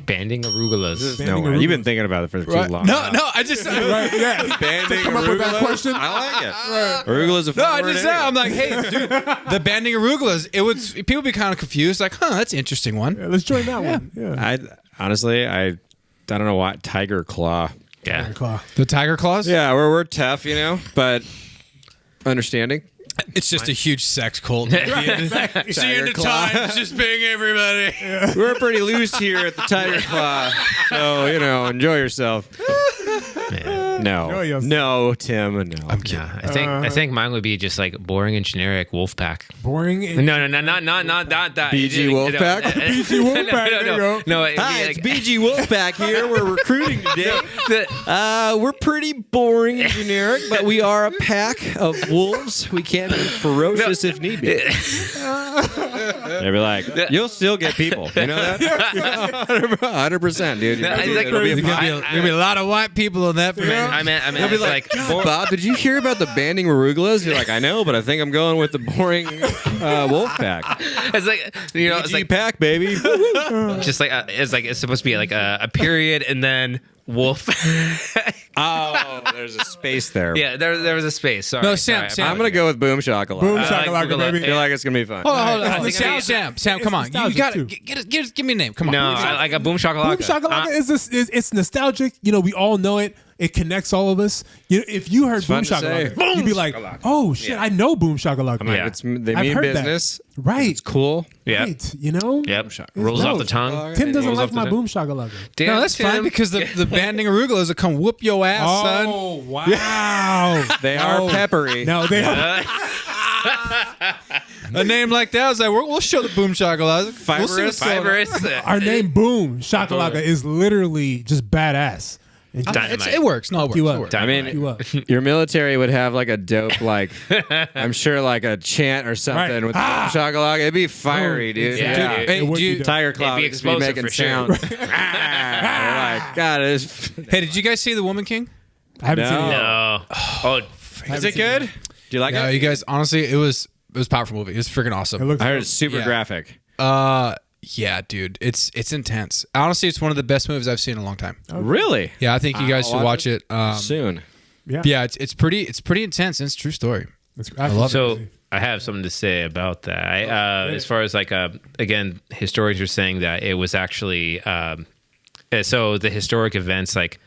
Banding arugulas. No way. You've been thinking about it for too long. No, I just Right, yeah. Banding Come up with that arugula? question. I like it. Arugula is a No, fun I word just said, anyway. I'm like, hey, dude, the Banding Arugulas. People be kind of confused, like, that's an interesting one. Yeah, let's join that one. Yeah. I honestly, I don't know why. Tiger Claw. Yeah. Claw. The Tiger Claws. Yeah, we're tough, but understanding. It's just a huge sex cult. See you in the times, just being everybody. We're pretty loose here at the Tiger Claw, so enjoy yourself. Enjoy yourself. No, Tim, no. I'm kidding. Yeah, I think mine would be just like boring and generic Wolfpack. Boring. No, not that. BG Wolfpack? BG Wolfpack, there you go. No, it'd be Hi, like- it's BG Wolfpack here. We're recruiting today. We're pretty boring and generic, but we are a pack of wolves. We can be ferocious if need be. They'd be like, you'll still get people. You know that? 100%, dude. No, it's like- It'll be a There's gonna be a lot of white people in that. I mean, it's like, Bob, did you hear about the banding arugulas? You're like, I know, but I think I'm going with the boring wolf pack. it's like it's like pack, baby. just like it's supposed to be like a period and then wolf. Oh, there's a space there. Yeah, there was a space. Sorry. No, Sam, sorry. I'm gonna go with Boom Shakalaka. Boom like shakalaka, Google it. baby. I feel like it's gonna be fun. Hold on. I think Sam, come on. You nostalgic, got to too. give me a name. Come on. No, I like a boom shakalaka. Boom shakalaka it's nostalgic. We all know it. It connects all of us. If you heard Boom fun to say. shakalaka, you'd be like, "Oh shit, I know Boom shakalaka." Like, Yeah. they I've mean heard that. business. Right. It's cool. Yeah. Right. Yep. Rolls off the tongue. Tim doesn't Rolls like off my the Boom shakalaka. Damn, No, that's Tim. fine because the Banding Arugulas will come whoop your ass, son. Oh wow! They are peppery. No, they are. A name like that, I was like, we'll show the Boom Shakalaka. Fibrous. Fibrous. Our name Boom shakalaka is literally just badass. And Dynamite. It works. No, it works. You It up. works. I you mean, up. your military would have like a dope, I'm sure like a chant or something Right. with Boom Shakalaka. It'd be fiery, dude. Yeah, Yeah. dude. Hey, It would do you- be dope. Tiger Claw It'd be would just be explosive making for sure. sounds. They're like, God, it's Hey, did you guys see The Woman King? I haven't seen it yet. No. Oh, Is it good? Do you like No, it? you guys, honestly, it was a powerful movie. It was freaking awesome. It looks I heard it's super Yeah. graphic. Yeah, dude, it's intense. Honestly, it's one of the best movies I've seen in a long time. Really? Yeah, I think you guys should watch it soon. Yeah, it's pretty intense. And it's a true story. I love So it. I have something to say about that. As far as like again, historians are saying that it was actually so the historic events like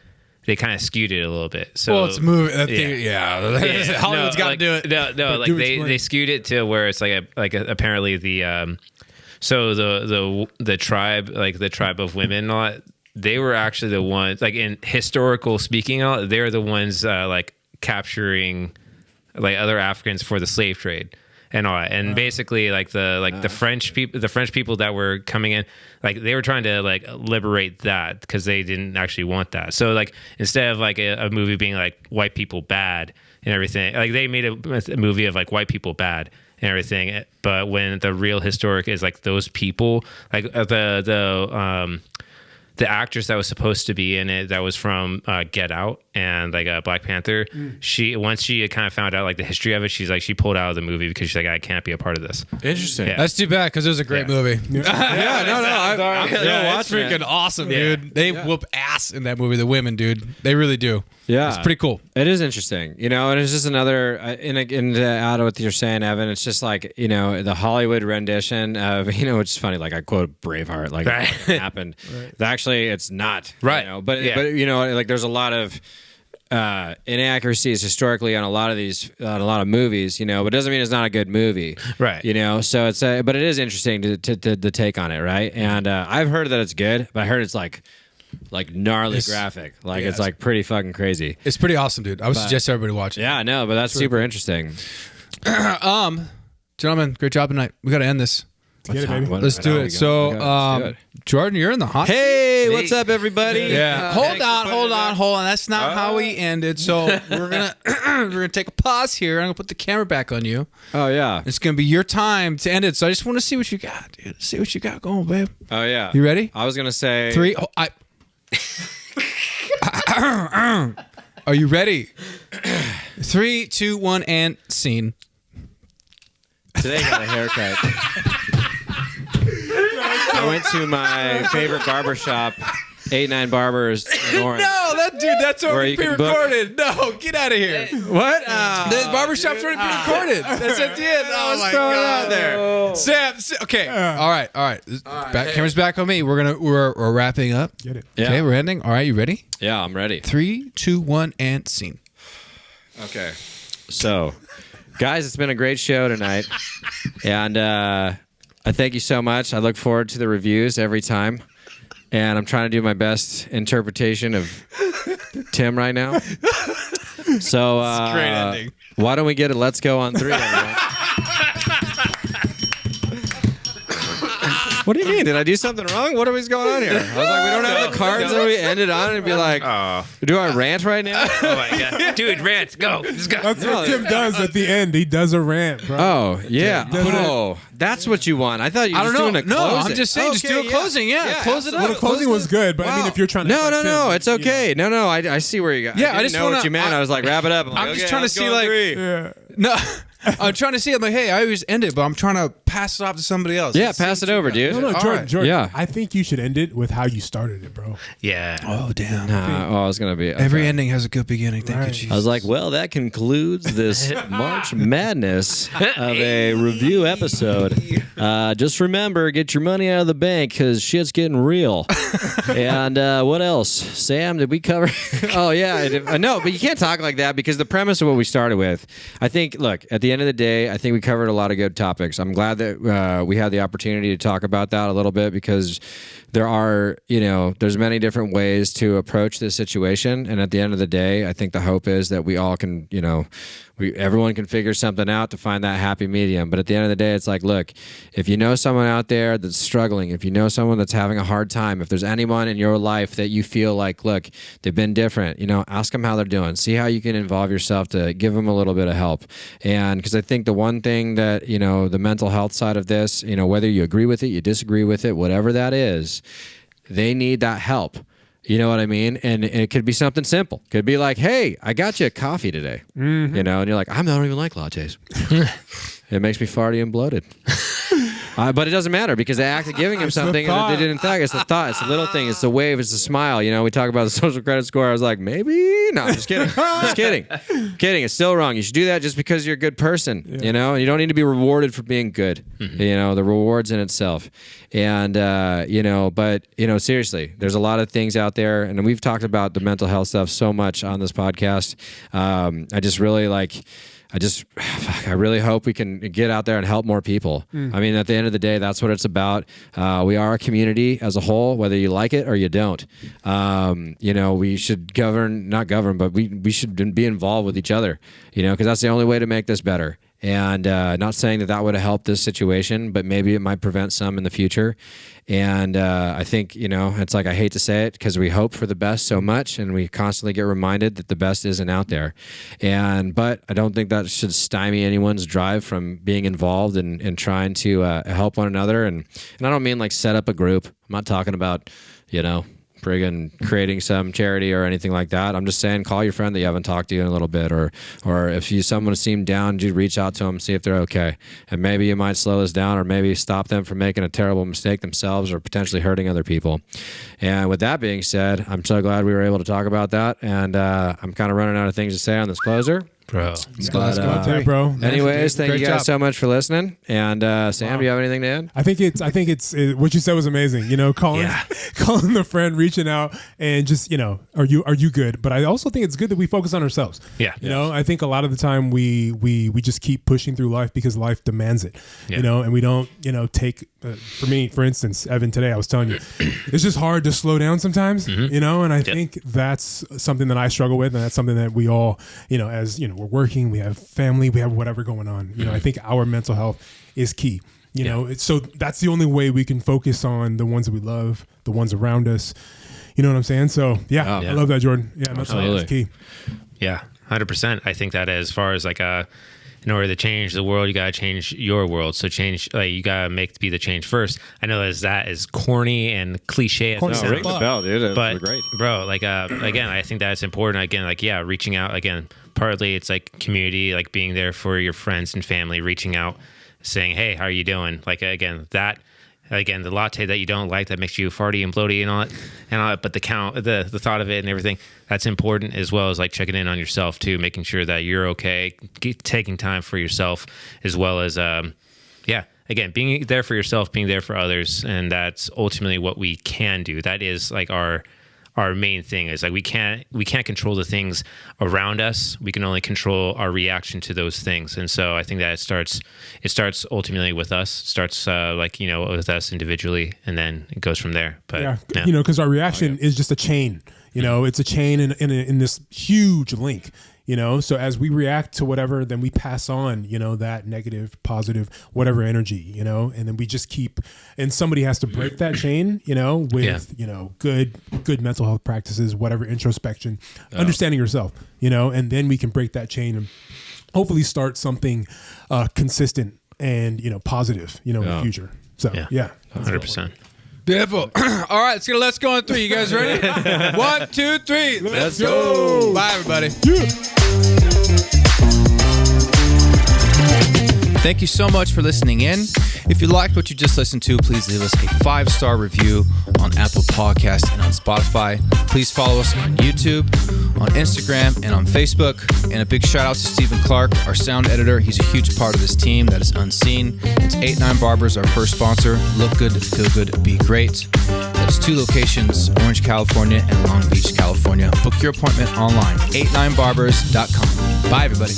they kind of skewed it a little bit. So Well, it's a movie. Yeah. Hollywood's got to do it. No, like they skewed it to where it's apparently the so the tribe, like the tribe of women and all that, they were actually the ones, like in historical speaking, they're the ones like capturing like other Africans for the slave trade and all that. And basically like the French people that were coming in, like they were trying to like liberate that because they didn't actually want that. So like instead of like a movie being like white people bad and everything, like they made a movie of like white people bad and everything. But when the real historic is like those people, like the actress that was supposed to be in it, that was from Get Out and like Black Panther. Once she kind of found out like the history of it, she pulled out of the movie because she's like, I can't be a part of this. Interesting. Yeah. That's too bad because it was a great movie. I'm It's freaking awesome, dude. They whoop ass in that movie. The women, dude, they really do. Yeah, it's pretty cool. It is interesting, and it's just another. In to add to what you're saying, Evan, it's just like the Hollywood rendition of which is funny. Like I quote Braveheart, like it happened. Right. Actually, it's not right. But like there's a lot of inaccuracies historically on a lot of movies, but it doesn't mean it's not a good movie, right? So it's but it is interesting to take on it, right? And I've heard that it's good, but I heard it's like gnarly graphic, it's like pretty fucking crazy. It's pretty awesome, dude. I would suggest everybody watch it. Yeah, no, but that's super interesting. Gentlemen, great job tonight. We got to end this. Get it, baby. Let's do it. So, Jordan, you're in the hot seat. Hey, what's up, everybody? Yeah. Hold on. That's not how we ended. So we're gonna take a pause here. I'm gonna put the camera back on you. Oh yeah. It's gonna be your time to end it. So I just want to see what you got, dude. See what you got going, babe. Oh yeah. You ready? I was gonna say 3. Are you ready? 3, 2, 1, and scene. Today I got a haircut. I went to my favorite barber shop, 89 Barbers in Orange. No, that's already pre-recorded. No, get out of here. What? The barbershop's already pre-recorded. That's at the end. Oh my God. There. Sam, okay. All right. Camera's back on me. We're wrapping up. Get it. Yeah. Okay, we're ending. All right, you ready? Yeah, I'm ready. 3, 2, 1, and scene. Okay. So, guys, it's been a great show tonight. And I thank you so much. I look forward to the reviews every time. And I'm trying to do my best interpretation of Tim right now. So, great ending. Why don't we get a Let's Go on 3, everyone? What do you mean? Did I do something wrong? What is going on here? I was like, we don't have the cards that we ended on and be like, do I rant right now? Oh my god, dude, rant, go, let's go. That's what Tim does at the end. He does a rant, bro. Oh yeah. Oh, that's what you want. I thought you were just doing a closing. No, I'm just saying, just do a closing. Yeah, close it up. Well, the closing was good, but I mean, if you're trying to, no, it's okay. No, I see where you got. Yeah, I didn't know what you meant. I was like, wrap it up. I'm just trying to see no. I'm trying to see. I'm like, hey, I always end it, but I'm trying to pass it off to somebody else. Yeah, pass it over, dude. No, Jordan. Yeah. I think you should end it with how you started it, bro. Yeah. Oh damn. I was gonna be. Every ending has a good beginning. Thank you, Jesus. I was like, well, that concludes this March Madness of a review episode. Just remember, get your money out of the bank because shit's getting real. And what else? Sam, did we cover? Oh, yeah. No, but you can't talk like that because the premise of what we started with, I think, look, at the end of the day, I think we covered a lot of good topics. I'm glad that we had the opportunity to talk about that a little bit because there are, there's many different ways to approach this situation. And at the end of the day, I think the hope is that we all can, everyone can figure something out to find that happy medium. But at the end of the day, it's like, look, if you know someone out there that's struggling, if you know someone that's having a hard time, if there's anyone in your life that you feel like, look, they've been different, ask them how they're doing. See how you can involve yourself to give them a little bit of help. And because I think the one thing that, the mental health side of this, whether you agree with it, you disagree with it, whatever that is, they need that help. You know what I mean? And it could be something simple. Could be like, hey, I got you a coffee today. Mm-hmm. And you're like, I don't even like lattes. It makes me farty and bloated. But it doesn't matter because the act of giving him something that they didn't think. It's the thought. It's the little thing. It's the wave. It's the smile. You know, we talk about the social credit score. I was like, maybe. No, I'm just kidding. Just kidding. Kidding. It's still wrong. You should do that just because you're a good person. Yeah. You know, and you don't need to be rewarded for being good. Mm-hmm. You know, the reward's in itself. And, you know, but, you know, seriously, there's a lot of things out there. And we've talked about the mental health stuff so much on this podcast. I just really I really hope we can get out there and help more people. I mean, at the end of the day, that's what it's about. We are a community as a whole, whether you like it or you don't. You know, we should not govern, but we should be involved with each other, you know, because that's the only way to make this better. And not saying that would have helped this situation, but maybe it might prevent some in the future. And I think, you know, it's like I hate to say it because we hope for the best so much and we constantly get reminded that the best isn't out there. But I don't think that should stymie anyone's drive from being involved and trying to help one another. And I don't mean like set up a group. I'm not talking about, you know, friggin' creating some charity or anything like that. I'm just saying call your friend that you haven't talked to in a little bit, or if someone seemed down, you reach out to them, see if they're okay. And maybe you might slow this down or maybe stop them from making a terrible mistake themselves or potentially hurting other people. And with that being said, I'm so glad we were able to talk about that. And I'm kind of running out of things to say on this closer. Bro. Bro. Anyways, thank Great you guys job. so much for listening. And Sam, do you have anything to add? I think it's what you said was amazing. You know, calling the friend, reaching out, and just, you know, are you good? But I also think it's good that we focus on ourselves. Yeah. You know, I think a lot of the time we just keep pushing through life because life demands it. Yeah. You know, and we don't, you know, take. For me, for instance, Evan, today I was telling you, it's just hard to slow down sometimes. You know, and I think that's something that I struggle with, and that's something that we all, you know, as you know, we're working, we have family, we have whatever going on. You know, I think our mental health is key. You know, so that's the only way we can focus on the ones that we love, the ones around us. You know what I'm saying? So I love that, Jordan. Yeah, mental health is key. Yeah, 100%. I think that as far as like in order to change the world, you gotta change your world. So you gotta be the change first. I know that is corny and cliche. Ring the bell, dude. But great, bro. Like again, I think that's important. Again, like reaching out. Again, partly it's like community, like being there for your friends and family, reaching out, saying, "Hey, how are you doing?" Like again, the latte that you don't like that makes you farty and bloaty and all that, but the thought of it and everything, that's important, as well as like checking in on yourself too, making sure that you're okay, taking time for yourself, as well as again, being there for yourself, being there for others. And that's ultimately what we can do. That is like our main thing, is like we can't control the things around us. We can only control our reaction to those things. And so I think that it starts ultimately with us. It starts with us individually, and then it goes from there. But you know, because our reaction is just a chain. You know, it's a chain in this huge link. You know, so as we react to whatever, then we pass on, you know, that negative, positive, whatever energy, you know, and then we just and somebody has to break that chain, you know, with, you know, good mental health practices, whatever, introspection, understanding yourself, you know, and then we can break that chain and hopefully start something consistent and, you know, positive, you know, in the future. So, 100%. Beautiful. All right, let's get a Let's Go on 3. You guys ready? 1, 2, 3. Let's go. Bye, everybody. Thank you so much for listening in. If you liked what you just listened to, please leave us a 5-star review on Apple Podcast and on Spotify. Please follow us on YouTube, on Instagram, and on Facebook. And a big shout out to Stephen Clark, our sound editor. He's a huge part of this team that is unseen. It's 89 Barbers, our first sponsor. Look good, feel good, be great. That's 2 locations, Orange, California, and Long Beach, California. Book your appointment online, 89barbers.com. Bye, everybody.